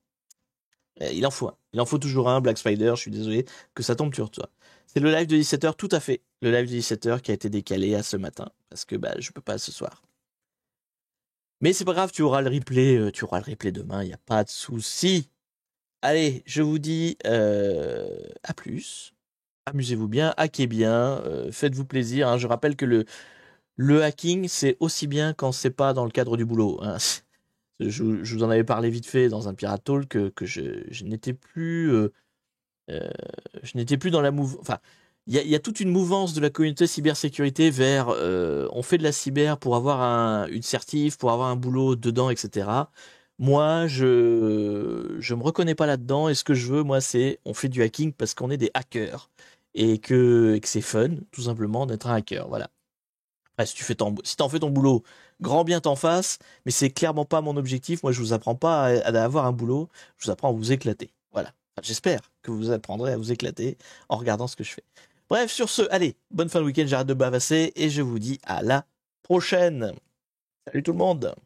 Il en faut un. Il en faut toujours un, Black Spider, je suis désolé que ça tombe sur toi. C'est le live de 17h, tout à fait. Le live de 17h qui a été décalé à ce matin. Parce que bah, je peux pas ce soir. Mais c'est pas grave, tu auras le replay demain, il n'y a pas de souci. Allez, je vous dis à plus. Amusez-vous bien, hackez bien, faites-vous plaisir, hein. Je rappelle que le hacking, c'est aussi bien quand c'est pas dans le cadre du boulot, hein. Je vous en avais parlé vite fait dans un Pirate Talk que je n'étais plus, je n'étais plus dans la mouvance. Enfin, il y a toute une mouvance de la communauté cybersécurité vers on fait de la cyber pour avoir une certif, pour avoir un boulot dedans, etc. Moi, je me reconnais pas là-dedans et ce que je veux, moi, c'est on fait du hacking parce qu'on est des hackers et que c'est fun, tout simplement, d'être un hacker. Voilà. Après, si t'en fais ton boulot, grand bien t'en fasses, mais c'est clairement pas mon objectif. Moi, je vous apprends pas à avoir un boulot, je vous apprends à vous éclater. Voilà. Enfin, j'espère que vous apprendrez à vous éclater en regardant ce que je fais. Bref, sur ce, allez, bonne fin de week-end, j'arrête de bavasser et je vous dis à la prochaine. Salut tout le monde!